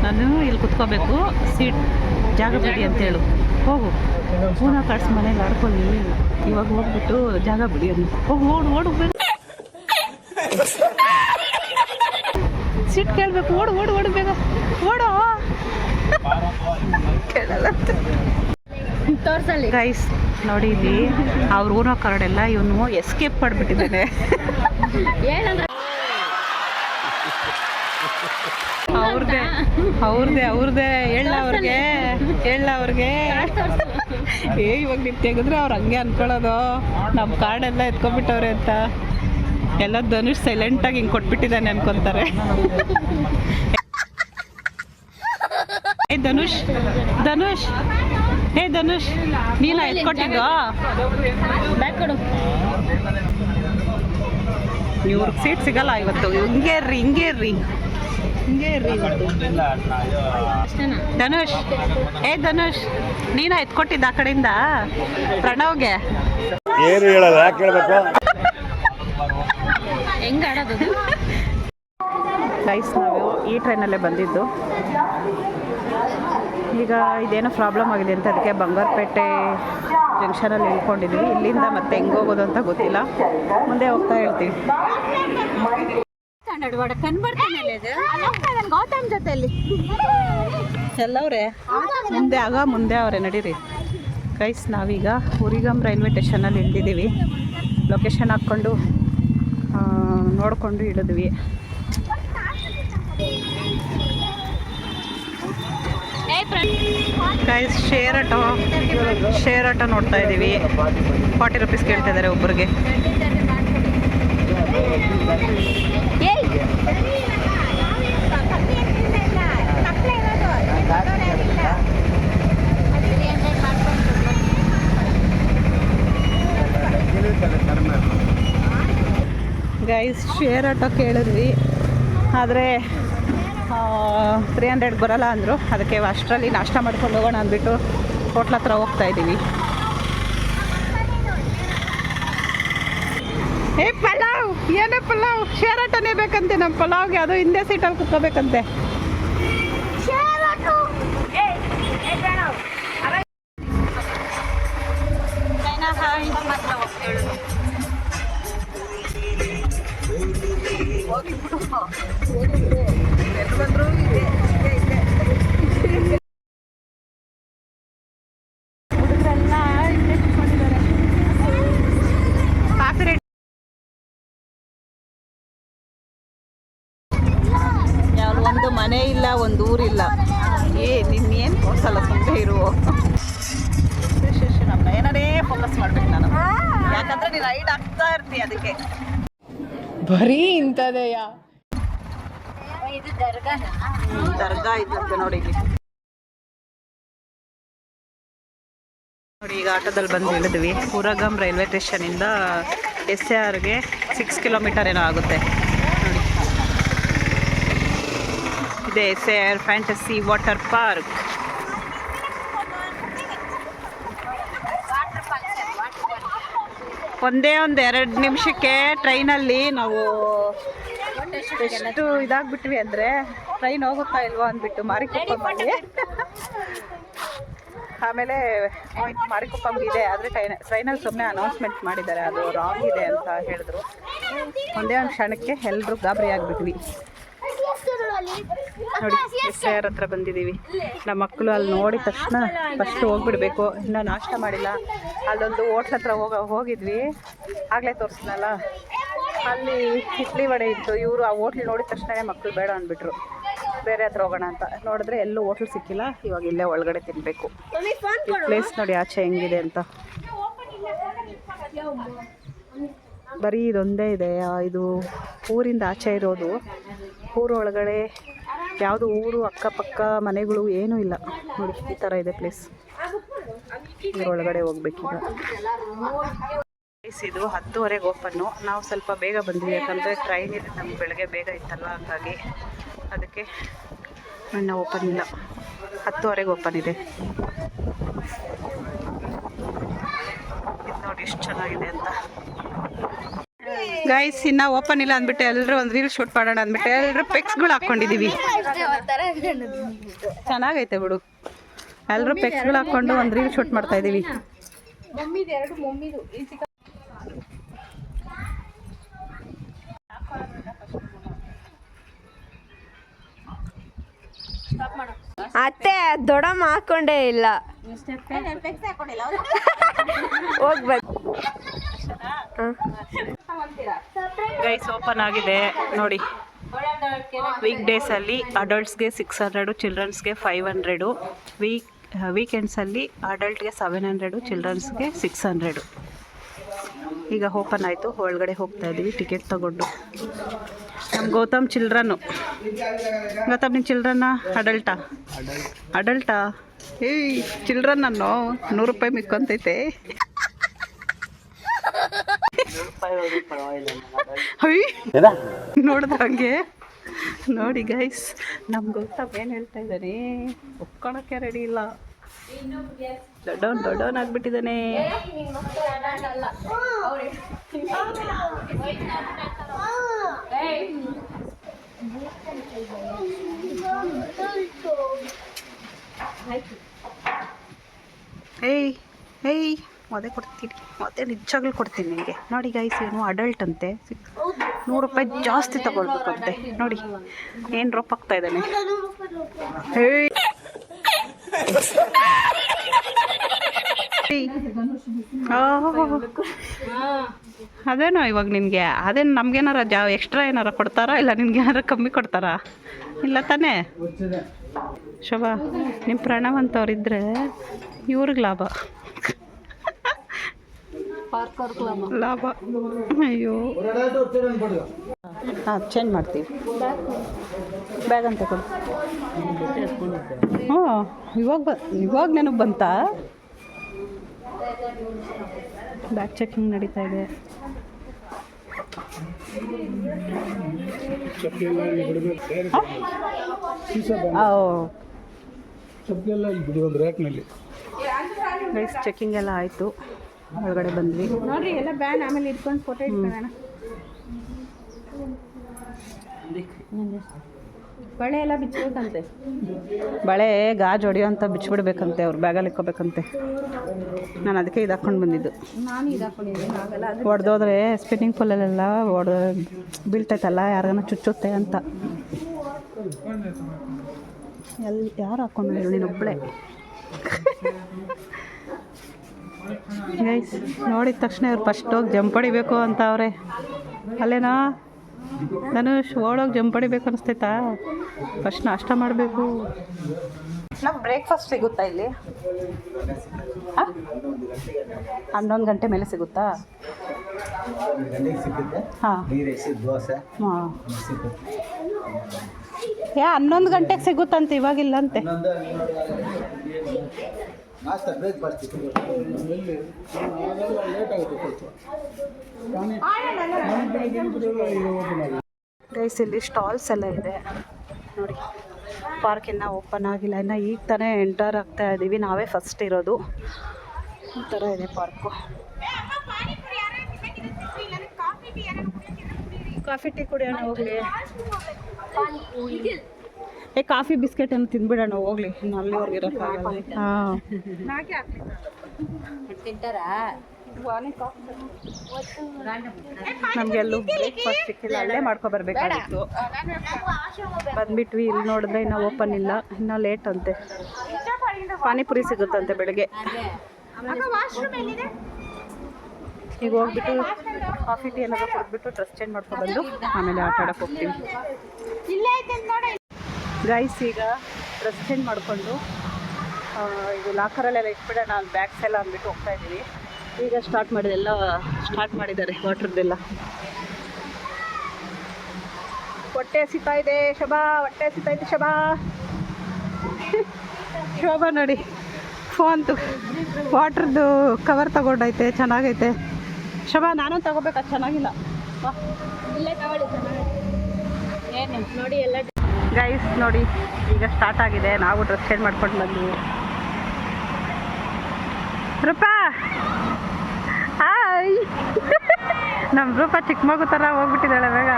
ನಾನು ಇಲ್ಲಿ ಕುತ್ಕೋಬೇಕು, ಸೀಟ್ ಜಾಗ ಬಿಡಿ ಅಂತ ಹೇಳು. ಹೋಗು, ಪೂನ ಕಳ್ಸಿ ಮನೇಲಿ ಆಡ್ಕೊಳ್ಳಿ. ಇವಾಗ ಹೋಗ್ಬಿಟ್ಟು ಜಾಗ ಬಿಡಿ ಅಂತ ಹೋಗು. ಓಡು ಸೀಟ್ ಕೇಳಬೇಕು. ಓಡು ಬೇಗ ಓಡೋ. ಕೇಳಲ್ಲ ತೋರ್ಸಲ್ಲಿ ಗೈಸ್ ನೋಡಿ, ಇಲ್ಲಿ ಅವ್ರ ಊನೋ ಕಾರ್ಡೆಲ್ಲ ಇವನು ಎಸ್ಕೇಪ್ ಮಾಡಿಬಿಟ್ಟಿದ್ದಾನೆ. ಏನಂದ್ರೆ ಅವ್ರದ್ದೇ ಹೇಳ ಅವ್ರಿಗೆ ಇವಾಗ ನೀವು ತೆಗೆದ್ರೆ ಅವ್ರು ಹಂಗೆ ಅನ್ಕೊಳ್ಳೋದು ನಮ್ಮ ಕಾರ್ಡೆಲ್ಲ ಎತ್ಕೊಂಡ್ಬಿಟ್ಟವ್ರೆ ಅಂತ. ಎಲ್ಲ ಧನುಷ್ ಸೈಲೆಂಟಾಗಿ ಹಿಂಗೆ ಕೊಟ್ಬಿಟ್ಟಿದ್ದಾನೆ ಅನ್ಕೊತಾರೆ. ಧನುಷ್ ನೀನ ಎತ್ಕೊಟ್ಟಿದ್ದು? ಬ್ಯಾಗ್ ಕೊಡು. ಇವ್ರಿಗೆ ಸೀಟ್ ಸಿಗಲ್ಲ ಇವತ್ತು. ಹಿಂಗೆ ಇರ್ರಿ ಧನುಷ್ ನೀನ ಎತ್ಕೊಟ್ಟಿದ್ದ ಆ ಕಡೆಯಿಂದ ಪ್ರಣವ್ಗೆ? ಏನು ಹೇಳಲ್ಲ, ಯಾಕೆ ಹೇಳ್ಬೇಕು? ಹೆಂಗ್ ಆಡೋದು? ಗೈಸ್ ನಾವು ಈ ಟ್ರೈನಲ್ಲೇ ಬಂದಿದ್ದು. ಈಗ ಇದೇನೋ ಪ್ರಾಬ್ಲಮ್ ಆಗಿದೆ ಅಂತ ಅದಕ್ಕೆ ಬಂಗಾರಪೇಟೆ ಜಂಕ್ಷನಲ್ಲಿ ಇಳ್ಕೊಂಡಿದ್ವಿ. ಇಲ್ಲಿಂದ ಮತ್ತೆ ಹೆಂಗೆ ಹೋಗೋದು ಅಂತ ಗೊತ್ತಿಲ್ಲ, ಮುಂದೆ ಹೋಗ್ತಾ ಹೇಳ್ತೀವಿ. ಗೌತಮ್ ಜೊತೆಲಿ ಎಲ್ಲವ್ರೆ ಮುಂದೆ ಅವರೇ ನಡೀರಿ. ಗೈಸ್ ನಾವೀಗ ಉರಿಗಂ ರೈಲ್ವೆ ಸ್ಟೇಷನಲ್ಲಿ ಇಳಿದಿದ್ದೀವಿ. ಲೊಕೇಶನ್ ಹಾಕ್ಕೊಂಡು ನೋಡಿಕೊಂಡು ಇಳಿದ್ವಿ. ಗೈಸ್ ಶೇರ್ ಆಟೋ ನೋಡ್ತಾ ಇದ್ದೀವಿ. 40 ರುಪೀಸ್ ಕೇಳ್ತಾ ಇದ್ದಾರೆ ಒಬ್ಬರಿಗೆ. ಗೈಸ್ ಶೇರ್ ಆಟೋ ಕೇಳಿದ್ವಿ, ಆದರೆ 300 ಬರೋಲ್ಲ ಅಂದರು. ಅದಕ್ಕೆ ಅಷ್ಟರಲ್ಲಿ ನಾಷ್ಟ ಮಾಡ್ಕೊಂಡು ಹೋಗೋಣ ಅಂದ್ಬಿಟ್ಟು ಹೋಟ್ಲ್ ಹತ್ರ ಹೋಗ್ತಾ ಇದ್ದೀವಿ. ಪಲಾವ್ ಏನೇ ಪಲಾವ್, ಶೇರ್ ಆಟೋನೇ ಬೇಕಂತೆ ನಮ್ಮ ಪಲಾವ್ಗೆ. ಅದು ಹಿಂದೆ ಸೀಟಲ್ಲಿ ಕುತ್ಕೋಬೇಕಂತೆ. ಒಂದು ಮನೆ ಇಲ್ಲ, ಒಂದು ಊರಿಲ್ಲ. ನಿನ್ನೇನು ತೋರಿಸಲ್ಲ, ಸುಮ್ಮನೆ ಇರುವ ನಮ್ಮ ಏನಾರೇ ಫೋಕಸ್ ಮಾಡ್ಬೇಕು ನಾನು, ಯಾಕಂದ್ರೆ ನೀನು ರೈಡ್ ಆಗ್ತಾ ಇರ್ತೀಯ. ಅದಕ್ಕೆ ಬರೀ ಇಂಥದೆಯ ದರ್ಗಾ ಇದ್ದಂತೆ ನೋಡಿ ಇಲ್ಲಿ. ನೋಡಿ ಈಗ ಆಟೋದಲ್ಲಿ ಬಂದು ಇಳಿದ್ವಿ. ಊರಗಂ ರೈಲ್ವೆ ಸ್ಟೇಷನಿಂದ SARಗೆ 6 ಕಿಲೋಮೀಟರ್ ಏನೋ ಆಗುತ್ತೆ ನೋಡಿ. ಇದೆ SAR ಫ್ಯಾಂಟಸಿ ವಾಟರ್ ಪಾರ್ಕ್. ಒಂದೇ 2 ನಿಮಿಷಕ್ಕೆ ಟ್ರೈನಲ್ಲಿ ನಾವು ಎಷ್ಟು ಇದಾಗ್ಬಿಟ್ವಿ ಅಂದರೆ, ಟ್ರೈನ್ ಹೋಗುತ್ತಾ ಇಲ್ವೋ ಅಂದ್ಬಿಟ್ಟು ಮಾರಿಕೊಪ್ಪಂಬಲ್ಲಿ. ಆಮೇಲೆ ಮಾರಿಕೊಪ್ಪಂಬಿ ಇದೆ, ಆದರೆ ಟ್ರೈನಲ್ಲಿ ಸುಮ್ಮನೆ ಅನೌನ್ಸ್ಮೆಂಟ್ ಮಾಡಿದ್ದಾರೆ, ಅದು ರಾಂಗ್ ಇದೆ ಅಂತ ಹೇಳಿದ್ರು. ಒಂದೇ ಒಂದು ಕ್ಷಣಕ್ಕೆ ಎಲ್ಲರೂ ಗಾಬರಿ ಆಗಿಬಿಟ್ವಿ. ನೋಡಿ SAR ಹತ್ರ ಬಂದಿದ್ದೀವಿ. ನಮ್ಮ ಮಕ್ಕಳು ಅಲ್ಲಿ ನೋಡಿದ ತಕ್ಷಣ ಫಸ್ಟ್ ಹೋಗ್ಬಿಡ್ಬೇಕು, ಇನ್ನೂ ನಾಷ್ಟ ಮಾಡಿಲ್ಲ. ಅಲ್ಲೊಂದು ಹೋಟ್ಲ್ ಹತ್ರ ಹೋಗಿದ್ವಿ, ಆಗಲೇ ತೋರಿಸ್ನಲ್ಲ, ಅಲ್ಲಿ ಇಡ್ಲಿ ವಡೆ ಇತ್ತು. ಇವರು ಆ ಹೋಟ್ಲ್ ನೋಡಿದ ತಕ್ಷಣ ಮಕ್ಕಳು ಬೇಡ ಅಂದ್ಬಿಟ್ರು, ಬೇರೆ ಹತ್ರ ಹೋಗೋಣ ಅಂತ. ನೋಡಿದ್ರೆ ಎಲ್ಲೂ ಹೋಟ್ಲ್ ಸಿಕ್ಕಿಲ್ಲ. ಇವಾಗ ಇಲ್ಲೇ ಒಳಗಡೆ ತಿನ್ನಬೇಕು. ಪ್ಲೇಸ್ ನೋಡಿ ಆಚೆ ಹೆಂಗಿದೆ ಅಂತ. ಬರೀ ಇದೊಂದೇ ಇದೆ, ಇದು ಊರಿಂದ ಆಚೆ ಇರೋದು. ಊರು ಒಳಗಡೆ ಯಾವುದು ಊರು ಅಕ್ಕಪಕ್ಕ ಮನೆಗಳು ಏನೂ ಇಲ್ಲ. ನೋಡಿ ಈ ಥರ ಇದೆ ಪ್ಲೇಸ್. ಊರೊಳಗಡೆ ಹೋಗ್ಬೇಕೀಗ. ಇದು 10:30ಗೆ ಓಪನ್ನು. ನಾವು ಸ್ವಲ್ಪ ಬೇಗ ಬಂದ್ವಿ, ಯಾಕಂದರೆ ಟ್ರೈನ್ ಇದೆ ನಮ್ಗೆ ಬೆಳಗ್ಗೆ ಬೇಗ ಇತ್ತಲ್ಲ, ಹಾಗಾಗಿ ಅದಕ್ಕೆ ಇನ್ನೂ ಓಪನ್ ಇಲ್ಲ. 10:30ಗೆ ಓಪನ್ ಇದೆ. ಇದು ನೋಡಿ ಎಷ್ಟು ಚೆನ್ನಾಗಿದೆ ಅಂತ. ಗೈಸ್ ಇನ್ನೂ ಓಪನ್ ಇಲ್ಲ ಅಂದ್ಬಿಟ್ಟು ಎಲ್ಲರೂ ಒಂದು ರೀಲ್ ಶೂಟ್ ಮಾಡೋಣ ಅಂದ್ಬಿಟ್ಟು ಎಲ್ಲರೂ ಪೆಕ್ಸ್ಗಳು ಹಾಕ್ಕೊಂಡಿದ್ದೀವಿ. ಚೆನ್ನಾಗೈತೆ ಬಿಡು. ಎಲ್ಲರೂ ಪೆಕ್ಸ್ಗಳು ಹಾಕ್ಕೊಂಡು ಒಂದು ರೀಲ್ ಶೂಟ್ ಮಾಡ್ತಾ ಇದ್ದೀವಿ. ಅತ್ತೆ ದೊಡ್ಡಮ್ಮ ಹಾಕೊಂಡೇ ಇಲ್ಲ. ಹೋಗ್ಬೇಕು. ಗೈಸ್ ಓಪನ್ ಆಗಿದೆ ನೋಡಿ. ವೀಕ್ ಡೇಸಲ್ಲಿ ಅಡಲ್ಟ್ಸ್ಗೆ 600, ಚಿಲ್ಡ್ರನ್ಸ್ಗೆ 500. ವೀಕೆಂಡ್ಸಲ್ಲಿ ಅಡಲ್ಟ್ಗೆ 700, ಚಿಲ್ಡ್ರನ್ಸ್ಗೆ 600. ಈಗ ಓಪನ್ ಆಯಿತು, ಒಳಗಡೆ ಹೋಗ್ತಾ ಇದ್ದೀವಿ ಟಿಕೆಟ್ ತೊಗೊಂಡು. ನಮ್ಮ ಗೌತಮ್ ಚಿಲ್ಡ್ರನ್ನು. ಗೌತಮ್ ನಿನ್ನ ಚಿಲ್ಡ್ರನ್ನ ಅಡಲ್ಟಾ? ಏಯ್ ಚಿಲ್ಡ್ರನ್ ನಾನು 100 ರೂಪಾಯಿ ಮಿಕ್ಕೊಂತೈತೆ. ನೋಡಿದ ಹಂಗೆ ನೋಡಿ ಗೈಸ್, ನಮ್ಮ ಗೌತಮ್ ಏನು ಹೇಳ್ತಾ ಇದ್ದಾನೆ, ಒಪ್ಕೊಳಕ್ಕೆ ರೆಡಿ ಇಲ್ಲ. ದೊಡ್ಡವನ್ ಆಗ್ಬಿಟ್ಟಿದ್ದಾನೆ. ಏಯ್ ಅದೇ ಕೊಡ್ತೀನಿ, ಮತ್ತೆ ನಿಜವಾಗ್ಲೂ ಕೊಡ್ತೀನಿ ನಿಮಗೆ. ನೋಡಿ ಗೈಸ್, ಏನು ಅಡಲ್ಟ್ ಅಂತೆ, 100 ರೂಪಾಯಿ ಜಾಸ್ತಿ ತಗೊಳ್ಬೇಕಂತೆ. ನೋಡಿ ಏನು ರೋಪ್ ಆಗ್ತಾ ಇದ್ದಾನೆ. ಅದೇನೋ ಇವಾಗ ನಿನಗೆ ಅದೇನು ನಮ್ಗೇನಾರ ಎಕ್ಸ್ಟ್ರಾ ಏನಾರ ಕೊಡ್ತಾರಾ, ಇಲ್ಲ ನಿನ್ಗೆ ಏನಾರ ಕಮ್ಮಿ ಕೊಡ್ತಾರಾ? ಇಲ್ಲ ತಾನೇ. ಶೋಭಾ ನಿಮ್ಮ ಪ್ರಣವಂತವ್ರಿದ್ರೆ ಇವ್ರಿಗೆ ಲಾಭ ಲಾಭ. ಅಯ್ಯೋ ಹಾಂ ಚೇಂಜ್ ಮಾಡ್ತೀವಿ. ಬ್ಯಾಗ್ ಅಂತ ಕೊಡು. ಹ್ಞೂ ಇವಾಗ ನನಗೆ ಬಂತಾ? ಬ್ಯಾಗ್ ಚೆಕಿಂಗ್ ನಡೀತಾ ಇದೆ. ಗೈಸ್ ಚೆಕಿಂಗ್ ಎಲ್ಲ ಆಯಿತು, ಒಳಗಡೆ ಬಂದ್ವಿ. ನೋಡ್ರಿ ಎಲ್ಲ ಬ್ಯಾನ್ ಆಮೇಲೆ ಇಟ್ಕೊಂಡು ಫೋಟೋ ಇಟ್ಕೊಳ್ಳೋಣ. ಬಳೆ ಎಲ್ಲ ಬಿಚ್ಚಬೇಕಂತೆ. ಬಳೆ ಗಾಜು ಹೊಡೆಯೋಂಥ ಬಿಚ್ಚಿಬಿಡ್ಬೇಕಂತೆ, ಅವ್ರು ಬ್ಯಾಗಲ್ಲಿ ಇಕ್ಕೋಬೇಕಂತೆ. ನಾನು ಅದಕ್ಕೆ ಇದು ಹಾಕ್ಕೊಂಡು ಬಂದಿದ್ದು. ನಾನು ಇದು ಹಾಕೊಂಡಿದ್ದೀನಿ, ಆಗಲ್ಲ. ಹೊಡೆದೋದ್ರೆ ಸ್ಪಿನ್ನಿಂಗ್ ಪೂಲಲ್ಲೆಲ್ಲ ಬೀಳ್ತೈತಲ್ಲ, ಯಾರಿಗಾನ ಚುಚ್ಚುತ್ತೆ ಅಂತ. ಯಾರು ಹಾಕ್ಕೊಂಡು ನೀನೊಬ್ಬಳೆ. ಗೈಸ್ ನೋಡಿದ ತಕ್ಷಣ ಇವ್ರು ಫಸ್ಟ್ ಹೋಗಿ ಜಂಪ್ ಹೊಡಿಬೇಕು ಅಂತ ಅವ್ರೆ. ಅಲ್ಲೇನಾ ಧನುಷ್ ಓಡೋಗಿ ಜಂಪ್ ಹೊಡಿಬೇಕು ಅನಿಸ್ತೈತಾ? ಫಸ್ಟ್ ನಾಷ್ಟ ಮಾಡಬೇಕು. ನಾವು ಬ್ರೇಕ್ಫಾಸ್ಟ್ ಸಿಗುತ್ತಾ ಇಲ್ಲಿ? 11 ಗಂಟೆ ಮೇಲೆ ಸಿಗುತ್ತಾ? ಹಾಂ ಹಾಂ 11 ಗಂಟೆಗೆ ಸಿಗುತ್ತಂತೆ, ಇವಾಗಿಲ್ಲಂತೆ. ಗೈಸ್ ಇಲ್ಲಿ ಸ್ಟಾಲ್ಸ್ ಎಲ್ಲ ಇದೆ ನೋಡಿ. ಪಾರ್ಕ್ ಇನ್ನೂ ಓಪನ್ ಆಗಿಲ್ಲ, ಇನ್ನು ಈಗ ತಾನೇ ಎಂಟರ್ ಆಗ್ತಾ ಇದ್ದೀವಿ. ನಾವೇ ಫಸ್ಟ್ ಇರೋದು. ಈ ಥರ ಇದೆ ಪಾರ್ಕು. ಕಾಫಿ ಟೀ ಕುಡಿಯೋಣ ಹೋಗ್ಲಿ. ಕಾಫಿ ಬಿಸ್ಕೆಟ್ ಅನ್ನು ತಿಂದ್ಬಿಡೋಣ ಹೋಗ್ಲಿ. ಅಲ್ಲಿವರೆಗೆ ಇರೋಕ್ಕಾಗಲ್ಲ. ಹಾಂ ನಮಗೆಲ್ಲೂ ಬ್ರೇಕ್ಫಾಸ್ಟ್ ಸಿಕ್ಕಿಲ್ಲ, ಅಲ್ಲೇ ಮಾಡ್ಕೊಬರ್ಬೇಕಾಗಿತ್ತು. ಬಂದ್ಬಿಟ್ವಿ. ಇಲ್ಲಿ ನೋಡಿದ್ರೆ ಇನ್ನೂ ಓಪನ್ ಇಲ್ಲ, ಇನ್ನೂ ಲೇಟ್ ಅಂತೆ. ಪಾನಿಪುರಿ ಸಿಗುತ್ತಂತೆ ಬೆಳಗ್ಗೆ. ಈಗ ಹೋಗ್ಬಿಟ್ಟು ಕಾಫಿ ಟೀ ಏನಾದರೂ ಕೊಟ್ಬಿಟ್ಟು ಡ್ರೆಸ್ ಚೇಂಜ್ ಮಾಡ್ಕೊಬಂದು ಆಮೇಲೆ ಆಟ ಆಡೋಕ್ಕೆ ಹೋಗ್ತೀವಿ. ಗೈಸ್ ಈಗ ಡ್ರೆಸ್ ಚೇಂಜ್ ಮಾಡಿಕೊಂಡು ಇದು ಲಾಕರಲ್ಲೆಲ್ಲ ಇಟ್ಬಿಡೋಣ, ಬ್ಯಾಗ್ಸ್ ಎಲ್ಲ ಅಂದ್ಬಿಟ್ಟು ಹೋಗ್ತಾ ಇದ್ದೀವಿ. ಈಗ ಸ್ಟಾರ್ಟ್ ಮಾಡಿದ್ದಾರೆ ವಾಟ್ರದ್ದೆಲ್ಲ. ಹೊಟ್ಟೆ ಹಸಿತಾ ಇದೆ ಶೋಭಾ, ಹೊಟ್ಟೆ ಹಸಿತಾ ಇದೆ ಶೋಭಾ. ಶೋಭಾ ನೋಡಿ ಫೋನ್ದು ವಾಟ್ರದ್ದು ಕವರ್ ತಗೊಂಡೈತೆ, ಚೆನ್ನಾಗೈತೆ. ಶೋಭಾ ನಾನು ತಗೋಬೇಕು, ಅದು ಚೆನ್ನಾಗಿಲ್ಲ. ಏನು ನೋಡಿ ಎಲ್ಲ ಗೈಸ್ ನೋಡಿ ಈಗ ಸ್ಟಾರ್ಟ್ ಆಗಿದೆ. ನಾವು ಡ್ರೆಸ್ ಚೇಂಜ್ ಮಾಡ್ಕೊಂಡು ಬಂದ್ವಿ. ರೂಪಾ ಹಾಯ್. ನಮ್ಮ ರೂಪಾ ಚಿಕ್ಕ ಮಗು ಥರ ಹೋಗ್ಬಿಟ್ಟಿದ್ದಾಳೆ ಬೇಗ.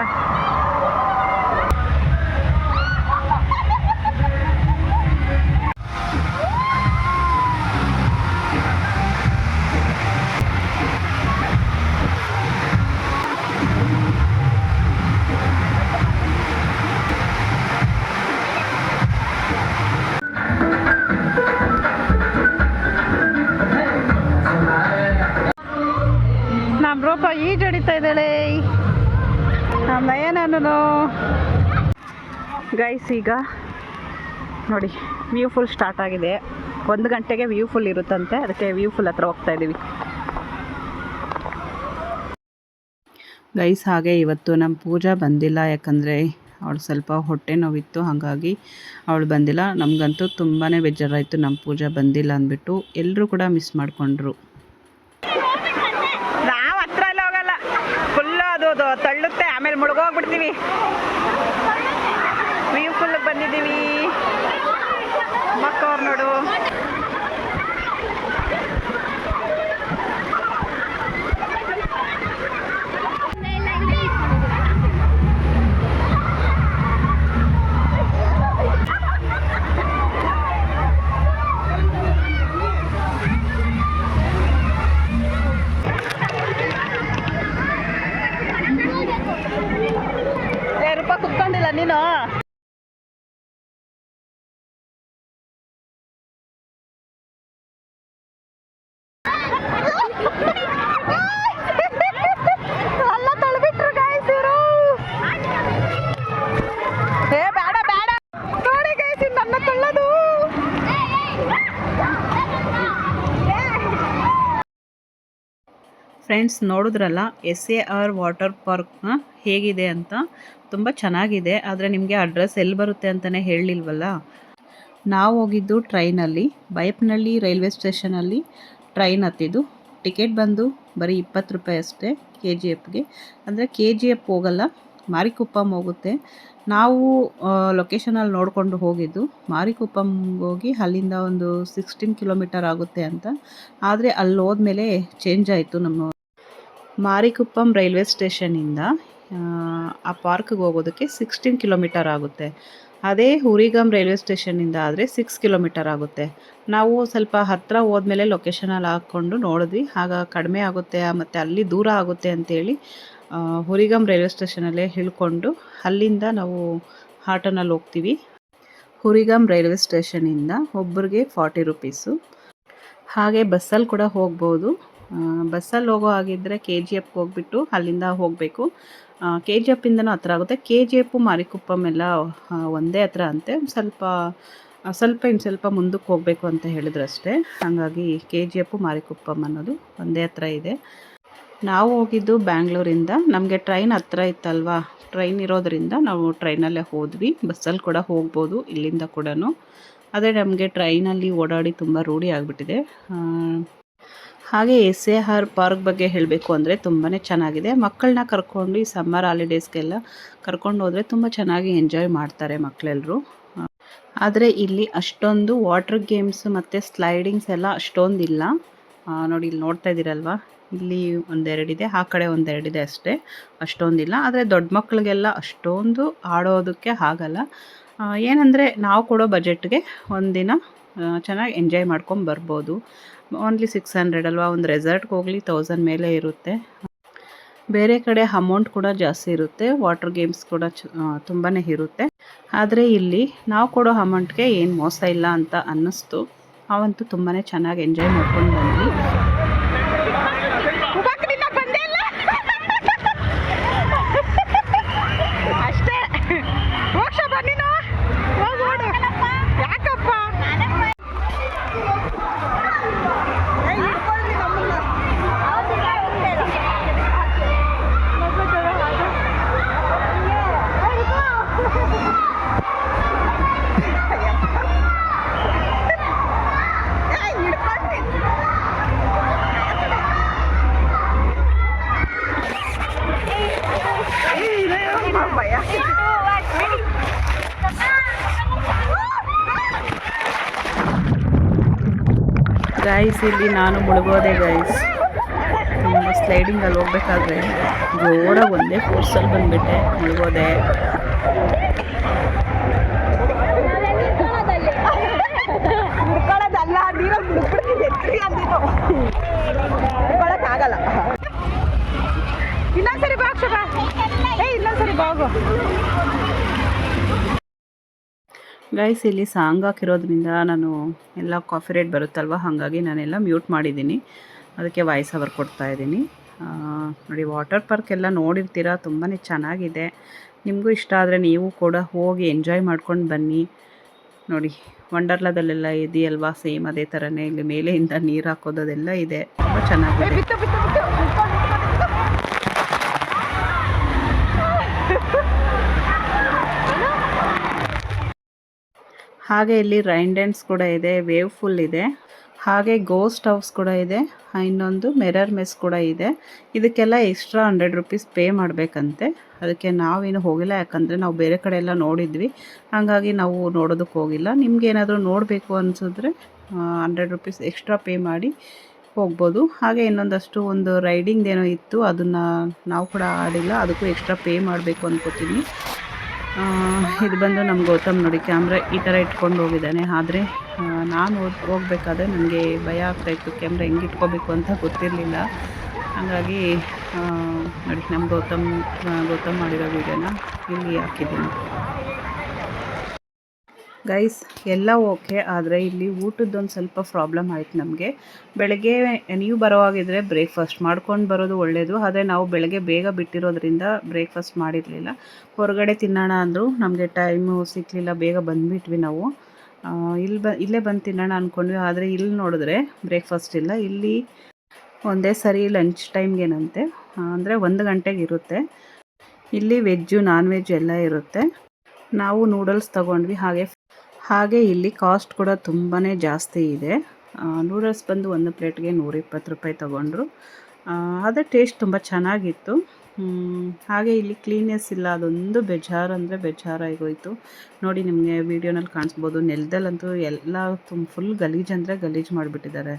ನಮ್ಮ ರೂಪ ಈಜಡಿತಾ ಇದ್ದಾಳೆ. ನಮ್ಮ ನಯನನು. ಗೈಸ್ ಈಗ ನೋಡಿ ವ್ಯೂ ಫುಲ್ ಸ್ಟಾರ್ಟ್ ಆಗಿದೆ. 1 ಗಂಟೆಗೆ ವ್ಯೂ ಫುಲ್ ಇರುತ್ತಂತೆ, ಅದಕ್ಕೆ ವ್ಯೂ ಫುಲ್ ಹತ್ರ ಹೋಗ್ತಾ ಇದ್ದೀವಿ. ಗೈಸ್ ಹಾಗೆ ಇವತ್ತು ನಮ್ಮ ಪೂಜಾ ಬಂದಿಲ್ಲ, ಯಾಕಂದರೆ ಅವಳು ಸ್ವಲ್ಪ ಹೊಟ್ಟೆ ನೋವಿತ್ತು, ಹಾಗಾಗಿ ಅವಳು ಬಂದಿಲ್ಲ. ನಮಗಂತೂ ತುಂಬಾ ಬೇಜಾರಾಯಿತು ನಮ್ಮ ಪೂಜಾ ಬಂದಿಲ್ಲ ಅಂದ್ಬಿಟ್ಟು. ಎಲ್ಲರೂ ಕೂಡ ಮಿಸ್ ಮಾಡಿಕೊಂಡ್ರು. ನಾವು ಹತ್ರ ಎಲ್ಲ ಹೋಗಲ್ಲ, ಫುಲ್ಲು ಅದು ತಳ್ಳುತ್ತೆ, ಆಮೇಲೆ ಮುಳುಗೋಗ್ಬಿಡ್ತೀವಿ. ವ್ಯೂ ಫುಲ್ ಬಂದಿದ್ದೀವಿ. ಮಕ್ಕವ್ರು ನೋಡು. ರೂಪ ಕುತ್ಕೊಂಡಿಲ್ಲ ನೀನು? ಫ್ರೆಂಡ್ಸ್ ನೋಡಿದ್ರಲ್ಲ SAR ವಾಟರ್ ಪಾರ್ಕ್ನ ಹೇಗಿದೆ ಅಂತ. ತುಂಬ ಚೆನ್ನಾಗಿದೆ, ಆದರೆ ನಿಮಗೆ ಅಡ್ರೆಸ್ ಎಲ್ಲಿ ಬರುತ್ತೆ ಅಂತಲೇ ಹೇಳಲಿಲ್ವಲ್ಲ. ನಾವು ಹೋಗಿದ್ದು ಟ್ರೈನಲ್ಲಿ, ಬೈಯಪ್ಪನಹಳ್ಳಿ ರೈಲ್ವೆ ಸ್ಟೇಷನಲ್ಲಿ ಟ್ರೈನ್ ಹತ್ತಿದ್ದು. ಟಿಕೆಟ್ ಬಂದು ಬರೀ 20 ರೂಪಾಯಿ ಅಷ್ಟೇ KGFಗೆ. ಅಂದರೆ KGF ಹೋಗಲ್ಲ, ಮಾರಿಕುಪ್ಪಮ್ ಹೋಗುತ್ತೆ. ನಾವು ಲೊಕೇಶನಲ್ಲಿ ನೋಡಿಕೊಂಡು ಹೋಗಿದ್ದು ಮಾರಿಕುಪ್ಪಮ್ಗೆ ಹೋಗಿ ಅಲ್ಲಿಂದ ಒಂದು 16 ಕಿಲೋಮೀಟರ್ ಆಗುತ್ತೆ ಅಂತ. ಆದರೆ ಅಲ್ಲಿ ಹೋದ್ಮೇಲೆ ಚೇಂಜ್ ಆಯಿತು. ನಮ್ಮ ಮಾರಿಕುಪ್ಪಮ್ ರೈಲ್ವೆ ಸ್ಟೇಷನಿಂದ ಆ ಪಾರ್ಕ್ಗೆ ಹೋಗೋದಕ್ಕೆ 16 ಕಿಲೋಮೀಟರ್ ಆಗುತ್ತೆ. ಅದೇ ಹುರಿಗಾಮ್ ರೈಲ್ವೆ ಸ್ಟೇಷನಿಂದ ಆದರೆ 6 ಕಿಲೋಮೀಟರ್ ಆಗುತ್ತೆ. ನಾವು ಸ್ವಲ್ಪ ಹತ್ತಿರ ಹೋದ್ಮೇಲೆ ಲೊಕೇಶನಲ್ಲಿ ಹಾಕ್ಕೊಂಡು ನೋಡಿದ್ವಿ, ಆಗ ಕಡಿಮೆ ಆಗುತ್ತೆ ಮತ್ತು ಅಲ್ಲಿ ದೂರ ಆಗುತ್ತೆ ಅಂತೇಳಿ ಹುರಿಗಾಮ್ ರೈಲ್ವೆ ಸ್ಟೇಷನಲ್ಲೇ ಇಳ್ಕೊಂಡು ಅಲ್ಲಿಂದ ನಾವು ಆಟೋನಲ್ಲಿ ಹೋಗ್ತೀವಿ. ಹುರಿಗಾಮ್ ರೈಲ್ವೆ ಸ್ಟೇಷನಿಂದ ಒಬ್ಬರಿಗೆ 40 ರುಪೀಸು. ಹಾಗೆ ಬಸ್ಸಲ್ಲಿ ಕೂಡ ಹೋಗ್ಬೋದು. ಬಸ್ಸಲ್ಲಿ ಹೋಗೋ ಹಾಗಿದ್ದರೆ KGFಗೆ ಹೋಗ್ಬಿಟ್ಟು ಅಲ್ಲಿಂದ ಹೋಗಬೇಕು. KGFಯಿಂದನೂ ಹತ್ರ ಆಗುತ್ತೆ. KGF ಮಾರಿಕುಪ್ಪಮ್ ಎಲ್ಲ ಒಂದೇ ಹತ್ರ ಅಂತೆ. ಇನ್ನು ಸ್ವಲ್ಪ ಮುಂದಕ್ಕೆ ಹೋಗಬೇಕು ಅಂತ ಹೇಳಿದ್ರು ಅಷ್ಟೇ. ಹಾಗಾಗಿ KGF ಮಾರಿಕುಪ್ಪಮ್ ಅನ್ನೋದು ಒಂದೇ ಹತ್ರ ಇದೆ. ನಾವು ಹೋಗಿದ್ದು ಬ್ಯಾಂಗ್ಳೂರಿಂದ. ನಮಗೆ ಟ್ರೈನ್ ಹತ್ರ ಇತ್ತಲ್ವಾ, ಟ್ರೈನ್ ಇರೋದರಿಂದ ನಾವು ಟ್ರೈನಲ್ಲೇ ಹೋದ್ವಿ. ಬಸ್ಸಲ್ಲಿ ಕೂಡ ಹೋಗ್ಬೋದು ಇಲ್ಲಿಂದ ಕೂಡ. ಆದರೆ ನಮಗೆ ಟ್ರೈನಲ್ಲಿ ಓಡಾಡಿ ತುಂಬ ರೂಢಿ ಆಗಿಬಿಟ್ಟಿದೆ. ಹಾಗೆ SAR ಪಾರ್ಕ್ ಬಗ್ಗೆ ಹೇಳಬೇಕು ಅಂದರೆ ತುಂಬಾ ಚೆನ್ನಾಗಿದೆ. ಮಕ್ಕಳನ್ನ ಕರ್ಕೊಂಡು ಈ ಸಮ್ಮರ್ ಹಾಲಿಡೇಸ್ಗೆಲ್ಲ ಕರ್ಕೊಂಡು ಹೋದರೆ ತುಂಬ ಚೆನ್ನಾಗಿ ಎಂಜಾಯ್ ಮಾಡ್ತಾರೆ ಮಕ್ಕಳೆಲ್ಲರೂ. ಆದರೆ ಇಲ್ಲಿ ಅಷ್ಟೊಂದು ವಾಟರ್ ಗೇಮ್ಸ್ ಮತ್ತು ಸ್ಲೈಡಿಂಗ್ಸ್ ಎಲ್ಲ ಅಷ್ಟೊಂದಿಲ್ಲ. ನೋಡಿ, ಇಲ್ಲಿ ನೋಡ್ತಾ ಇದ್ದೀರಲ್ವ, ಇಲ್ಲಿ ಒಂದೆರಡಿದೆ, ಆ ಕಡೆ ಒಂದೆರಡಿದೆ ಅಷ್ಟೇ, ಅಷ್ಟೊಂದಿಲ್ಲ. ಆದರೆ ದೊಡ್ಡ ಮಕ್ಕಳಿಗೆಲ್ಲ ಅಷ್ಟೊಂದು ಆಡೋದಕ್ಕೆ ಆಗಲ್ಲ. ಏನಂದರೆ ನಾವು ಕೊಡೋ ಬಜೆಟ್ಗೆ ಒಂದಿನ ಚೆನ್ನಾಗಿ ಎಂಜಾಯ್ ಮಾಡ್ಕೊಂಡು ಬರ್ಬೋದು. ಓನ್ಲಿ 600 ಅಲ್ವಾ, ಒಂದು ರೆಸಾರ್ಟ್ಗೆ ಹೋಗಲಿ 1000 ಮೇಲೆ ಇರುತ್ತೆ. ಬೇರೆ ಕಡೆ ಅಮೌಂಟ್ ಕೂಡ ಜಾಸ್ತಿ ಇರುತ್ತೆ, ವಾಟರ್ ಗೇಮ್ಸ್ ಕೂಡ ತುಂಬಾ ಇರುತ್ತೆ. ಆದರೆ ಇಲ್ಲಿ ನಾವು ಕೊಡೋ ಅಮೌಂಟ್ಗೆ ಏನು ಮೋಸ ಇಲ್ಲ ಅಂತ ಅನ್ನಿಸ್ತು. ಅವಂತೂ ತುಂಬಾ ಚೆನ್ನಾಗಿ ಎಂಜಾಯ್ ಮಾಡ್ಕೊಂಡು ಬಂದ್ವಿ. ಗೈಸ್, ಇಲ್ಲಿ ನಾನು ಮುಳುಗೋದೆ ಗೈಸ್. ತುಂಬ ಸ್ಲೈಡಿಂಗಲ್ಲಿ ಹೋಗ್ಬೇಕಾದ್ರೆ ಜೋರಾಗಿ ಒಂದೇ ಫೋರ್ಸಲ್ಲಿ ಬಂದುಬಿಟ್ಟೆ, ಮುಳುಗೋದೆ. ಗೈಸ್, ಇಲ್ಲಿ ಸಾಂಗ್ ಹಾಕಿರೋದ್ರಿಂದ ನಾನು ಎಲ್ಲ ಕಾಫಿ ರೇಟ್ ಬರುತ್ತಲ್ವ, ಹಾಗಾಗಿ ನಾನೆಲ್ಲ ಮ್ಯೂಟ್ ಮಾಡಿದ್ದೀನಿ. ಅದಕ್ಕೆ ವಾಯ್ಸ್ ಓವರ್ ಕೊಡ್ತಾ ಇದ್ದೀನಿ. ನೋಡಿ, ವಾಟರ್ ಪಾರ್ಕ್ ಎಲ್ಲ ನೋಡಿರ್ತೀರ, ತುಂಬಾ ಚೆನ್ನಾಗಿದೆ. ನಿಮಗೂ ಇಷ್ಟ ಆದರೆ ನೀವು ಕೂಡ ಹೋಗಿ ಎಂಜಾಯ್ ಮಾಡ್ಕೊಂಡು ಬನ್ನಿ. ನೋಡಿ, ವಂಡರ್ಲಾದಲ್ಲೆಲ್ಲ ಇದೆಯಲ್ವಾ, ಸೇಮ್ ಅದೇ ಥರನೇ ಇಲ್ಲಿ ಮೇಲೆಯಿಂದ ನೀರು ಹಾಕೋದೆಲ್ಲ ಇದೆ, ತುಂಬ ಚೆನ್ನಾಗಿದೆ. ಹಾಗೆ ಇಲ್ಲಿ ರೈನ್ ಡ್ಯಾನ್ಸ್ ಕೂಡ ಇದೆ, ವೇವ್ ಫುಲ್ ಇದೆ. ಹಾಗೆ ಗೋಸ್ಟ್ ಹೌಸ್ ಕೂಡ ಇದೆ, ಇನ್ನೊಂದು ಮಿರರ್ ಮೆಸ್ ಕೂಡ ಇದೆ. ಇದಕ್ಕೆಲ್ಲ ಎಕ್ಸ್ಟ್ರಾ 100 ರುಪೀಸ್ ಪೇ ಮಾಡಬೇಕಂತೆ. ಅದಕ್ಕೆ ನಾವೇನು ಹೋಗಿಲ್ಲ, ಯಾಕಂದರೆ ನಾವು ಬೇರೆ ಕಡೆ ಎಲ್ಲ ನೋಡಿದ್ವಿ, ಹಾಗಾಗಿ ನಾವು ನೋಡೋದಕ್ಕೆ ಹೋಗಿಲ್ಲ. ನಿಮ್ಗೆ ಏನಾದರೂ ನೋಡಬೇಕು ಅನಿಸಿದ್ರೆ 100 ರುಪೀಸ್ ಎಕ್ಸ್ಟ್ರಾ ಪೇ ಮಾಡಿ ಹೋಗ್ಬೋದು. ಹಾಗೆ ಇನ್ನೊಂದಷ್ಟು ಒಂದು ರೈಡಿಂಗ್ದೇನೋ ಇತ್ತು, ಅದನ್ನು ನಾವು ಕೂಡ ಆಡಿಲ್ಲ, ಅದಕ್ಕೂ ಎಕ್ಸ್ಟ್ರಾ ಪೇ ಮಾಡಬೇಕು ಅಂದ್ಕೋತೀನಿ. ಇದು ಬಂದು ನಮ್ಮ ಗೌತಮ್ ನೋಡಿ, ಕ್ಯಾಮ್ರಾ ಈ ಥರ ಇಟ್ಕೊಂಡು ಹೋಗಿದ್ದಾನೆ. ಆದರೆ ನಾನು ಹೋಗ್ಬೇಕಾದ್ರೆ ನನಗೆ ಭಯ ಆಗ್ತಾಯಿತ್ತು, ಕ್ಯಾಮ್ರಾ ಹೆಂಗೆ ಇಟ್ಕೋಬೇಕು ಅಂತ ಗೊತ್ತಿರಲಿಲ್ಲ. ಹಾಗಾಗಿ ನೋಡಿ, ನಮ್ಮ ಗೌತಮ್ ಮಾಡಿರೋ ವೀಡಿಯೋನ ಇಲ್ಲಿ ಹಾಕಿದ್ದೀನಿ. ಗೈಸ್, ಎಲ್ಲ ಓಕೆ, ಆದರೆ ಇಲ್ಲಿ ಊಟದ್ದೊಂದು ಸ್ವಲ್ಪ ಪ್ರಾಬ್ಲಮ್ ಆಯಿತು ನಮಗೆ. ಬೆಳಗ್ಗೆ ನೀವು ಬರೋವಾಗಿದ್ದರೆ ಬ್ರೇಕ್ಫಾಸ್ಟ್ ಮಾಡ್ಕೊಂಡು ಬರೋದು ಒಳ್ಳೆಯದು. ಆದರೆ ನಾವು ಬೆಳಗ್ಗೆ ಬೇಗ ಬಿಟ್ಟಿರೋದ್ರಿಂದ ಬ್ರೇಕ್ಫಾಸ್ಟ್ ಮಾಡಿರಲಿಲ್ಲ. ಹೊರಗಡೆ ತಿನ್ನೋಣ ಅಂದರು, ನಮಗೆ ಟೈಮು ಸಿಕ್ಕಲಿಲ್ಲ, ಬೇಗ ಬಂದುಬಿಟ್ವಿ ನಾವು. ಇಲ್ಲೇ ಬಂದು ತಿನ್ನೋಣ ಅಂದ್ಕೊಂಡ್ವಿ. ಆದರೆ ಇಲ್ಲಿ ನೋಡಿದ್ರೆ ಬ್ರೇಕ್ಫಾಸ್ಟ್ ಇಲ್ಲ. ಇಲ್ಲಿ ಒಂದೇ ಸರಿ ಲಂಚ್ ಟೈಮ್ಗೇನಂತೆ, ಅಂದರೆ 1 ಗಂಟೆಗೆ ಇರುತ್ತೆ. ಇಲ್ಲಿ ವೆಜ್ಜು ನಾನ್ ವೆಜ್ ಎಲ್ಲ ಇರುತ್ತೆ. ನಾವು ನೂಡಲ್ಸ್ ತೊಗೊಂಡ್ವಿ. ಹಾಗೆ ಇಲ್ಲಿ ಕಾಸ್ಟ್ ಕೂಡ ತುಂಬಾ ಜಾಸ್ತಿ ಇದೆ. ನೂಡಲ್ಸ್ ಬಂದು ಒಂದು ಪ್ಲೇಟ್ಗೆ 120 ರೂಪಾಯಿ ತೊಗೊಂಡ್ರು. ಆದರೆ ಟೇಸ್ಟ್ ತುಂಬ ಚೆನ್ನಾಗಿತ್ತು. ಹಾಗೆ ಇಲ್ಲಿ ಕ್ಲೀನ್ನೆಸ್ ಇಲ್ಲ, ಅದೊಂದು ಬೇಜಾರು ಅಂದರೆ ಬೇಜಾರಾಗೋಯಿತು. ನೋಡಿ ನಿಮಗೆ ವೀಡಿಯೋನಲ್ಲಿ ಕಾಣಿಸ್ಬೋದು, ನೆಲದಲ್ಲಂತೂ ಎಲ್ಲ ಫುಲ್ ಗಲೀಜು ಅಂದರೆ ಗಲೀಜು ಮಾಡಿಬಿಟ್ಟಿದ್ದಾರೆ.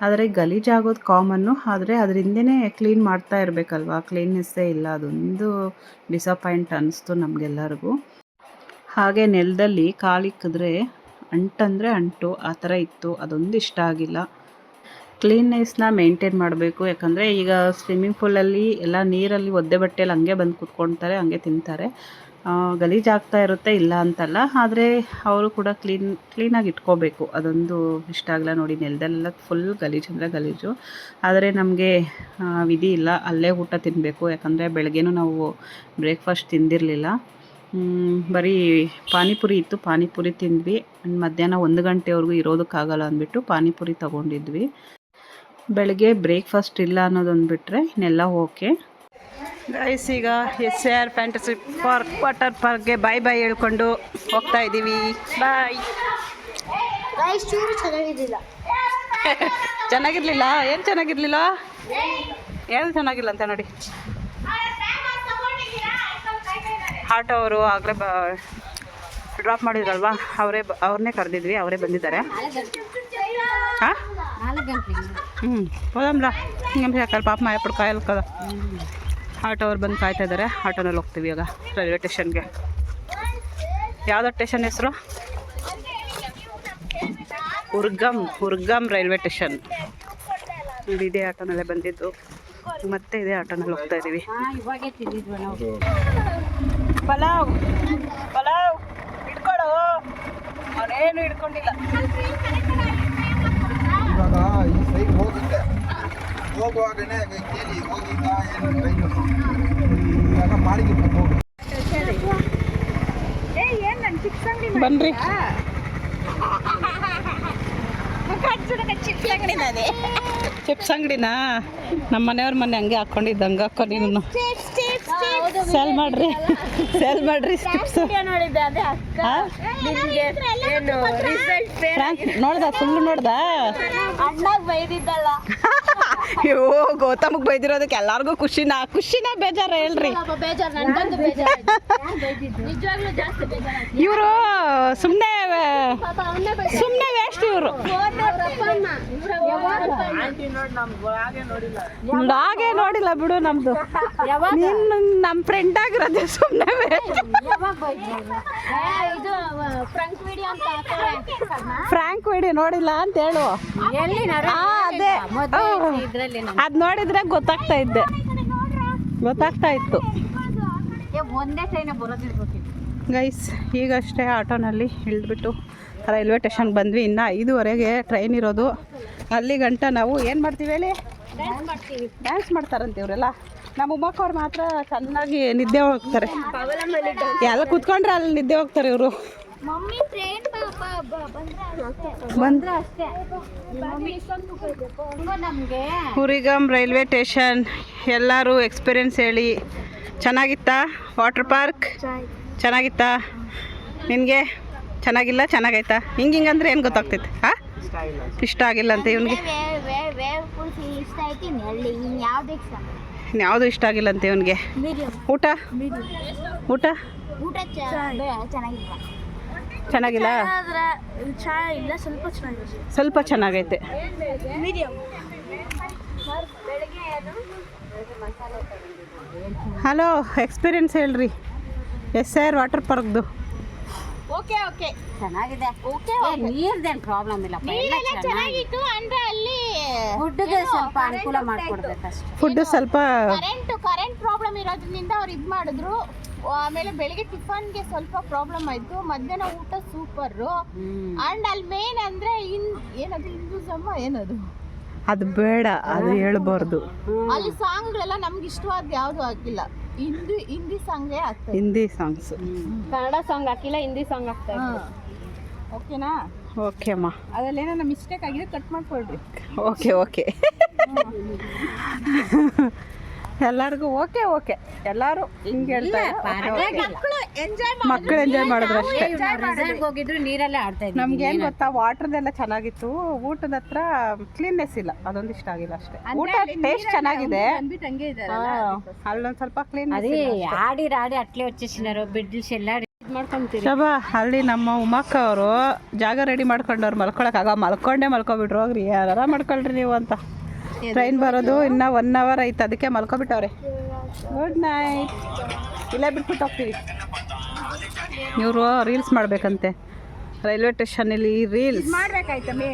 ಆದರೆ ಗಲೀಜಾಗೋದು ಕಾಮನ್ನು, ಆದರೆ ಅದ್ರ ಹಿಂದೆನೇ ಕ್ಲೀನ್ ಮಾಡ್ತಾ ಇರಬೇಕಲ್ವ, ಕ್ಲೀನ್ನೆಸ್ಸೇ ಇಲ್ಲ. ಅದೊಂದು ಡಿಸಪಾಯಿಂಟ್ ಅನ್ನಿಸ್ತು ನಮಗೆಲ್ಲರಿಗೂ. ಹಾಗೆ ನೆಲದಲ್ಲಿ ಕಾಲಿಕ್ಕಿದ್ರೆ ಅಂಟಂದರೆ ಅಂಟು ಆ ಥರ ಇತ್ತು, ಅದೊಂದು ಇಷ್ಟ ಆಗಿಲ್ಲ. ಕ್ಲೀನ್ನೆಸ್ನ ಮೇಂಟೈನ್ ಮಾಡಬೇಕು. ಯಾಕಂದರೆ ಈಗ ಸ್ವಿಮ್ಮಿಂಗ್ ಪೂಲಲ್ಲಿ ಎಲ್ಲ ನೀರಲ್ಲಿ ಒದ್ದೆ ಬಟ್ಟೆಯಲ್ಲಿ ಹಂಗೆ ಬಂದು ಕೂತ್ಕೊಳ್ತಾರೆ, ಹಂಗೆ ತಿಂತಾರೆ. ಗಲೀಜಾಗ್ತಾ ಇರುತ್ತೆ, ಇಲ್ಲ ಅಂತಲ್ಲ, ಆದರೆ ಅವರು ಕೂಡ ಕ್ಲೀನಾಗಿ ಇಟ್ಕೋಬೇಕು. ಅದೊಂದು ಇಷ್ಟ ಆಗಲ್ಲ. ನೋಡಿ ನೆಲದಲ್ಲೆಲ್ಲ ಫುಲ್ ಗಲೀಜು ಅಂದರೆ ಗಲೀಜು. ಆದರೆ ನಮಗೆ ವಿಧಿ ಇಲ್ಲ, ಅಲ್ಲೇ ಊಟ ತಿನ್ನಬೇಕು. ಯಾಕಂದರೆ ಬೆಳಗ್ಗೆನೂ ನಾವು ಬ್ರೇಕ್ಫಾಸ್ಟ್ ತಿಂದಿರಲಿಲ್ಲ. ಬರೀ ಪಾನಿಪುರಿ ಇತ್ತು, ಪಾನಿಪುರಿ ತಿಂದ್ವಿ. ಮಧ್ಯಾಹ್ನ 1 ಗಂಟೆವರೆಗೂ ಇರೋದಕ್ಕಾಗಲ್ಲ ಅಂದ್ಬಿಟ್ಟು ಪಾನಿಪುರಿ ತೊಗೊಂಡಿದ್ವಿ. ಬೆಳಗ್ಗೆ ಬ್ರೇಕ್ಫಾಸ್ಟ್ ಇಲ್ಲ ಅನ್ನೋದೊಂದು ಬಿಟ್ಟರೆ ಇನ್ನೆಲ್ಲ ಓಕೆ. ಗೈಸ್, ಈಗ SAR ಫ್ಯಾಂಟಸಿ ಪಾರ್ಕ್ ವಾಟರ್ ಪಾರ್ಕ್ಗೆ ಬಾಯ್ ಹೇಳ್ಕೊಂಡು ಹೋಗ್ತಾ ಇದ್ದೀವಿ. ಬಾಯ್. ಚೆನ್ನಾಗಿರ್ಲಿಲ್ಲ? ಏನು ಚೆನ್ನಾಗಿರ್ಲಿಲ್ಲ? ಏನು ಚೆನ್ನಾಗಿಲ್ಲ ಅಂತ ನೋಡಿ. ಆಟೋ ಅವರು ಆಗಲೇ ಡ್ರಾಪ್ ಮಾಡಿದ್ರಲ್ವಾ, ಅವ್ರನ್ನೇ ಕರೆದಿದ್ವಿ, ಅವರೇ ಬಂದಿದ್ದಾರೆ. ಹಾಂ, ಹೋದಮ್ಲ ಹಿಂಗೆ ಯಾಕಲ್ಲ ಪಾಪ ಮಾಯಪಡು ಕಾಯಲ್ ಕದ. ಆಟೋ ಅವ್ರು ಬಂದು ಕಾಯ್ತಾ ಇದ್ದಾರೆ. ಆಟೋನಲ್ಲಿ ಹೋಗ್ತೀವಿ ಇವಾಗ ರೈಲ್ವೆ ಸ್ಟೇಷನ್ಗೆ. ಯಾವುದೋ ಸ್ಟೇಷನ್ ಹೆಸರು? ಹುರ್ಗಮ್ ರೈಲ್ವೆ ಸ್ಟೇಷನ್. ಇದೇ ಆಟೋನಲ್ಲೇ ಬಂದಿದ್ದು, ಮತ್ತೆ ಇದೇ ಆಟೋನಲ್ಲಿ ಹೋಗ್ತಾ ಇದ್ದೀವಿ. ಪಲಾವ್ ಇಟ್ಕೊಡು, ಅವನೇನು ಇಟ್ಕೊಂಡಿಲ್ಲ. ಇವಾಗ ಈ ಸೈಡ್ ಹೋಗುತ್ತೆ, ಹೋಗುವಾಗನೇ ಕೇಳಿ ಹೋಗಿದ್ದ ಏನು ಟ್ರೈನು ಇವಾಗ ಮಾಡಿಗೆ ಹೋಗಿ ಬನ್ರಿ. ಚಿಪ್ಸ್ ಅಂಗಡಿನಾ? ನಮ್ಮ ಮನೆಯವ್ರ ಮನೆ ಹಂಗೆ ಹಾಕ್ಕೊಂಡಿದ್ದು, ಹಂಗೆ ಹಾಕೋ ನೀನು. ಸೇಲ್ ಮಾಡ್ರಿ ಚಿಪ್ಸ್. ನೋಡ್ದ ಸುಳ್ಳು ನೋಡ್ದ? ಅಯ್ಯೋ, ಗೌತಮ್ಗೆ ಬೈದಿರೋದಕ್ಕೆ ಎಲ್ಲಾರ್ಗು ಖುಷಿನಾ ಬೇಜಾರ ಹೇಳ್ರಿ? ಇವರು ಸುಮ್ಮನೆ ವೇಸ್ಟ್. ಇವರು ಹಾಗೆ ನೋಡಿಲ್ಲ ಬಿಡು. ನಮ್ದು ನಮ್ಮ ಫ್ರೆಂಡ್ ಆಗಿರೋದೇ ಸುಮ್ಮನೆ ಫ್ರಾಂಕ್ ವಿಡಿಯೋ ನೋಡಿಲ್ಲ ಅಂತ ಹೇಳು. ಅದೇ ಅದ್ ನೋಡಿದ್ರೆ ಗೊತ್ತಾಗ್ತಾ ಇತ್ತು. ಗೈಸ್, ಈಗಷ್ಟೇ ಆಟೋನಲ್ಲಿ ಇಳಿದ್ಬಿಟ್ಟು ರೈಲ್ವೆ ಸ್ಟೇಷನ್ಗೆ ಬಂದ್ವಿ. ಇನ್ನು 5:15ಗೆ ಟ್ರೈನ್ ಇರೋದು. ಅಲ್ಲಿ ಗಂಟ ನಾವು ಏನು ಮಾಡ್ತೀವಿ ಹೇಳಿ? ಡ್ಯಾನ್ಸ್ ಮಾಡ್ತಾರಂತೆ ಇವರೆಲ್ಲ. ನಮ್ಮ ಉಮ್ಮಕ್ಕವ್ರು ಮಾತ್ರ ಚೆನ್ನಾಗಿ ನಿದ್ದೆ ಹೋಗ್ತಾರೆ. ಎಲ್ಲ ಕೂತ್ಕೊಂಡ್ರೆ ಅಲ್ಲಿ ನಿದ್ದೆ ಹೋಗ್ತಾರೆ ಇವರು. ಹುರಿಗಮ್ ರೈಲ್ವೆ ಸ್ಟೇಷನ್. ಎಲ್ಲರೂ ಎಕ್ಸ್ಪೀರಿಯನ್ಸ್ ಹೇಳಿ. ಚೆನ್ನಾಗಿತ್ತಾ ವಾಟರ್ ಪಾರ್ಕ್? ಚೆನ್ನಾಗಿತ್ತಾ ನಿನಗೆ? ಚೆನ್ನಾಗಿಲ್ಲ, ಚೆನ್ನಾಗೈತಾ? ಹಿಂಗಂದ್ರೆ ಏನು ಗೊತ್ತಾಗ್ತೈತೆ? ಹಾಂ, ಇಷ್ಟ ಆಗಿಲ್ಲ ಅಂತ ಇವನಿಗೆ. ಯಾವುದು ಇಷ್ಟ ಆಗಿಲ್ಲ ಅಂತ ಇವನಿಗೆ. ಊಟ ಚೆನ್ನಾಗಿಲ್ಲ, ಸ್ವಲ್ಪ ಚೆನ್ನಾಗೈತೆ. ಹಲೋ, ಎಕ್ಸ್ಪೀರಿಯನ್ಸ್ ಹೇಳ್ರಿ SAR ವಾಟರ್ ಪಾರ್ಕ್ದು. ಓಕೆ ಚೆನ್ನಾಗಿದೆ. ನೀರ್ದೇನು ಪ್ರಾಬ್ಲಮ್ ಇಲ್ಲ, ಚೆನ್ನಾಗಿತ್ತು. ಅಂದ್ರೆ ಅಲ್ಲಿ ಫುಡ್ಗೆ ಸ್ವಲ್ಪ ಅನುಕೂಲ ಮಾಡ್ಕೊಡ್ಬೇಕಷ್ಟೇ. ಫುಡ್ ಸ್ವಲ್ಪ ಕರೆಂಟ್ ಪ್ರಾಬ್ಲಮ್ ಇರೋದ್ರಿಂದ ಅವ್ರು ಇದು ಮಾಡಿದ್ರು. ಆಮೇಲೆ ಬೆಳಿಗ್ಗೆ ಟಿಫನ್ಗೆ ಸ್ವಲ್ಪ ಪ್ರಾಬ್ಲಮ್ ಆಯ್ತು. ಮಧ್ಯಾಹ್ನ ಊಟ ಸೂಪರು. ಅಂಡ್ ಅಲ್ಲಿ ಮೇನ್ ಅಂದ್ರೆ ಏನದು ಹಿಂದೂಸಮ್ ಏನದು ಅದು ಬೇಡ, ಅದು ಹೇಳ್ಬಾರ್ದು. ಅಲ್ಲಿ ಸಾಂಗ್ಗಳೆಲ್ಲ ನಮ್ಗೆ ಇಷ್ಟವಾದ ಯಾವ್ದು ಆಗಿಲ್ಲ. ಹಿಂದಿ ಸಾಂಗೇ ಆಗ್ತದೆ. ಹಿಂದಿ ಸಾಂಗ್ಸ್. ಕನ್ನಡ ಸಾಂಗ್ ಹಾಕಿಲ್ಲ, ಹಿಂದಿ ಸಾಂಗ್ ಆಗ್ತಾ ಇದೆ. ಓಕೆನಾ? ಓಕೆ ಅಮ್ಮ. ಅದ್ರಲ್ಲಿ ಏನಾರ ಮಿಸ್ಟೇಕ್ ಆಗಿದೆ ಕಟ್ ಮಾಡ್ಕೊಳ್ರಿ. ಓಕೆ ಎಲ್ಲರಿಗೂ ಓಕೆ ಎಲ್ಲರೂ ಹಿಂಗೆ ಹೇಳ್ತಾರೆ. ಮಕ್ಕಳು ಎಂಜಾಯ್ ಮಾಡಿದ್ರು ಅಷ್ಟೇ. ರೆಸಾರ್ಟ್ಗೆ ಹೋಗಿದ್ರು ನೀರಲ್ಲೇ ಆಡ್ತಾ ಇದ್ವಿ. ನಮ್ಗೇನು ಗೊತ್ತಾ, ವಾಟರ್ದೆಲ್ಲ ಚೆನ್ನಾಗಿತ್ತು, ಊಟದ ಹತ್ರ ಕ್ಲೀನ್ನೆಸ್ ಇಲ್ಲ, ಅದೊಂದು ಇಷ್ಟ ಆಗಿಲ್ಲ ಅಷ್ಟೇ. ಊಟ ಟೇಸ್ಟ್ ಚೆನ್ನಾಗಿದೆ, ಅಲ್ಲೊಂದು ಸ್ವಲ್ಪ ಕ್ಲೀನ್. ಅದೇ ಆಡಿ ಅಟ್ಲೆ వచ్చేసినారు ಬೆಡ್ಸ್ ಎಲ್ಲ ಮಾಡ್ಕೊಂತೀರಿ. ಶಬಾ, ಅಲ್ಲಿ ನಮ್ಮ ಉಮಾಕ್ಕ ಅವರು ಜಾಗ ರೆಡಿ ಮಾಡ್ಕೊಂಡವ್ರು ಮಲ್ಕೊಳಕ್ಕಾಗ ಮಲ್ಕೊಬಿಟ್ರು. ಹೋಗ್ರಿ, ಯಾರ ಮಾಡ್ಕೊಳ್ರಿ ನೀವು ಅಂತ. ಟ್ರೈನ್ ಬರೋದು ಇನ್ನೂ 1 hour ಐತೆ, ಅದಕ್ಕೆ ಮಲ್ಕೊಬಿಟ್ಟವ್ರೆ. Good night. ಇಲ್ಲೇ ಬಿಟ್ಬಿಟ್ಟು ಹೋಗ್ತೀವಿ. ಇವರು ರೀಲ್ಸ್ ಮಾಡಬೇಕಂತೆ ರೈಲ್ವೆ ಸ್ಟೇಷನಲ್ಲಿ. ರೀಲ್ಸ್ ಮಾಡ್ಬೇಕಾಯ್ತಮ್ಮಿ.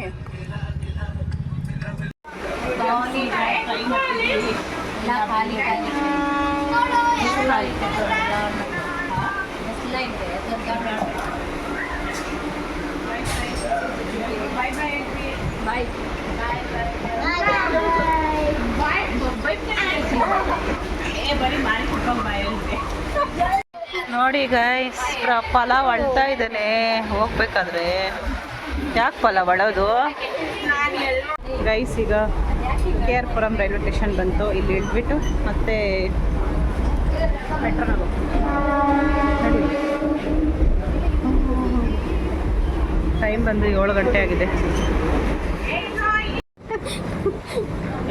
ನೋಡಿ ಗೈಸ್, ಪಲಾವ್ ಅಳ್ತಾ ಇದ್ದಾನೆ ಹೋಗ್ಬೇಕಾದ್ರೆ. ಯಾಕೆ ಪಲಾವ್ ಅಳೋದು ಗೈಸ್? ಈಗ KR ಪುರಂ ರೈಲ್ವೆ ಸ್ಟೇಷನ್ ಬಂತು. ಇಲ್ಲಿ ಇಳಿದ್ಬಿಟ್ಟು ಮತ್ತೆ ಮೆಟ್ರೋನಾಗ ಟೈಮ್ ಬಂದು 7 ಗಂಟೆ ಆಗಿದೆ.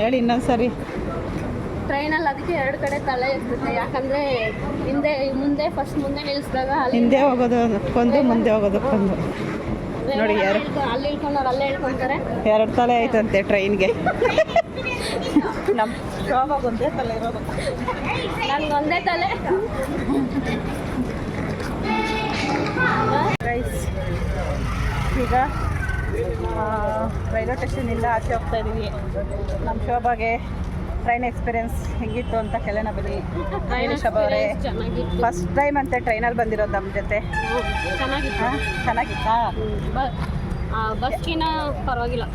ಹೇಳಿ ಇನ್ನೊಂದ್ಸರಿ. ಟ್ರೈನಲ್ಲಿ ಅದಕ್ಕೆ 2 ಕಡೆ ತಲೆ ಇರ್ತದೆ, ಯಾಕಂದ್ರೆ ಮುಂದೆ ಫಸ್ಟ್ ಮುಂದೆ ನಿಲ್ಲಿಸಿದಾಗ ಹಿಂದೆ ಹೋಗೋದಕ್ಕೊಂದು ಮುಂದೆ ಹೋಗೋದಕ್ಕೊಂದು. ನೋಡಿ, ಅಲ್ಲಿ ಇಳ್ಕೊಂಡವ್ರು ಅಲ್ಲೇ ಇಳ್ಕೊಂತಾರೆ. 2 ತಲೆ ಆಯ್ತಂತೆ ಟ್ರೈನ್ಗೆ. ನಮ್ಮ ಶೋಭಾಗ ಒಂದೇ ತಲೆ ಇರೋದು, ನನ್ಗೆ ಒಂದೇ ತಲೆ. ಗೈಸ್, ಈಗ ರೈಲ್ವೆ ಸ್ಟೇಷನಿಂದ ಆಚೆ ಹೋಗ್ತಾ ಇದ್ದೀವಿ. ನಮ್ಮ ಶೋಭಾಗೆ ಟ್ರೈನ್ ಎಕ್ಸ್ಪೀರಿಯನ್ಸ್ ಹೆಂಗಿತ್ತು ಅಂತ ಕೇಳೋಣ ಬನ್ನಿ. ಶೋಭಾ ಅವರೇ, ಫಸ್ಟ್ ಟೈಮ್ ಅಂತೆ ಟ್ರೈನಲ್ಲಿ ಬಂದಿರೋದು ನಮ್ಮ ಜೊತೆ. ಚೆನ್ನಾಗಿತ್ತಾ? ಬಸ್ಕಿನ ಪರವಾಗಿಲ್ಲ,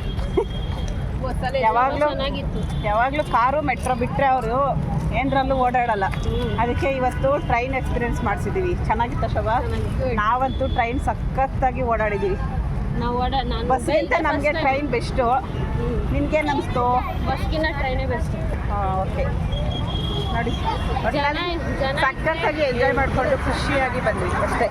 ಯಾವಾಗಲೂ ಕಾರು ಮೆಟ್ರೋ ಬಿಟ್ಟರೆ ಅವರು ಏನರಲ್ಲೂ ಓಡಾಡಲ್ಲ. ಅದಕ್ಕೆ ಇವತ್ತು ಟ್ರೈನ್ ಎಕ್ಸ್ಪೀರಿಯನ್ಸ್ ಮಾಡಿಸಿದ್ದೀವಿ. ಚೆನ್ನಾಗಿತ್ತ ಶೋಭಾ? ನಾವಂತೂ ಟ್ರೈನ್ ಸಖತ್ತಾಗಿ ಓಡಾಡಿದ್ದೀವಿ. ಬಸ್ಗಿಂತ ನಮಗೆ ಟ್ರೈನ್ ಬೆಸ್ಟು. ನಿನ್ಗೇನು ಅನಿಸ್ತು? ಬಸ್ಗಿನ ಟ್ರೈನೇ ಬೆಸ್ಟ್. ಓಕೆ, ನೋಡಿ, ಸಖತ್ತಾಗಿ ಎಂಜಾಯ್ ಮಾಡಿಕೊಂಡು ಖುಷಿಯಾಗಿ ಬಂದ್ವಿ ಅಷ್ಟೇ.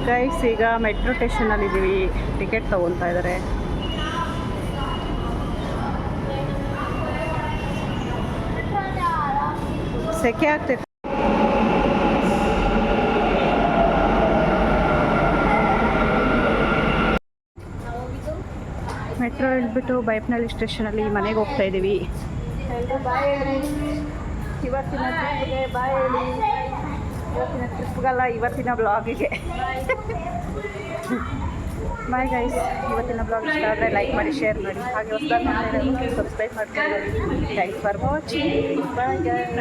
ಗೈಸ್, ಈಗ ಮೆಟ್ರೋ ಸ್ಟೇಷನಲ್ಲಿ ಇದ್ದೀವಿ. ಟಿಕೆಟ್ ತೊಗೊತಾ ಇದ್ದಾರೆ. ಸೆಕೆ ಆಗ್ತೈತೆ. ಮೆಟ್ರೋ ಇಳಿದ್ಬಿಟ್ಟು ಬೈಪ್ನಳ್ಳಿ ಸ್ಟೇಷನಲ್ಲಿ ಮನೆಗೆ ಹೋಗ್ತಾ ಇದ್ದೀವಿ. ಎಲ್ಲರೂ ಬಾಯ್ ಹೇಳಿ, ಇವತ್ತಿನ ಟ್ರಿಪ್ಗೆ ಬಾಯ್ ಹೇಳಿ. ಇವತ್ತಿನ ಟ್ರಿಪ್ಗಲ್ಲ, ಇವತ್ತಿನ ಬ್ಲಾಗಿಗೆ ಬಾಯ್ ಗೈಸ್. ಇವತ್ತಿನ ಬ್ಲಾಗ್ ಇಷ್ಟ ಆದರೆ ಲೈಕ್ ಮಾಡಿ, ಶೇರ್ ಮಾಡಿ, ಹಾಗೆ ಹೊಸದಾಗಿ ಸಬ್ಸ್ಕ್ರೈಬ್ ಮಾಡ್ಕೊಂಡು. Thanks for watching. Bye guys.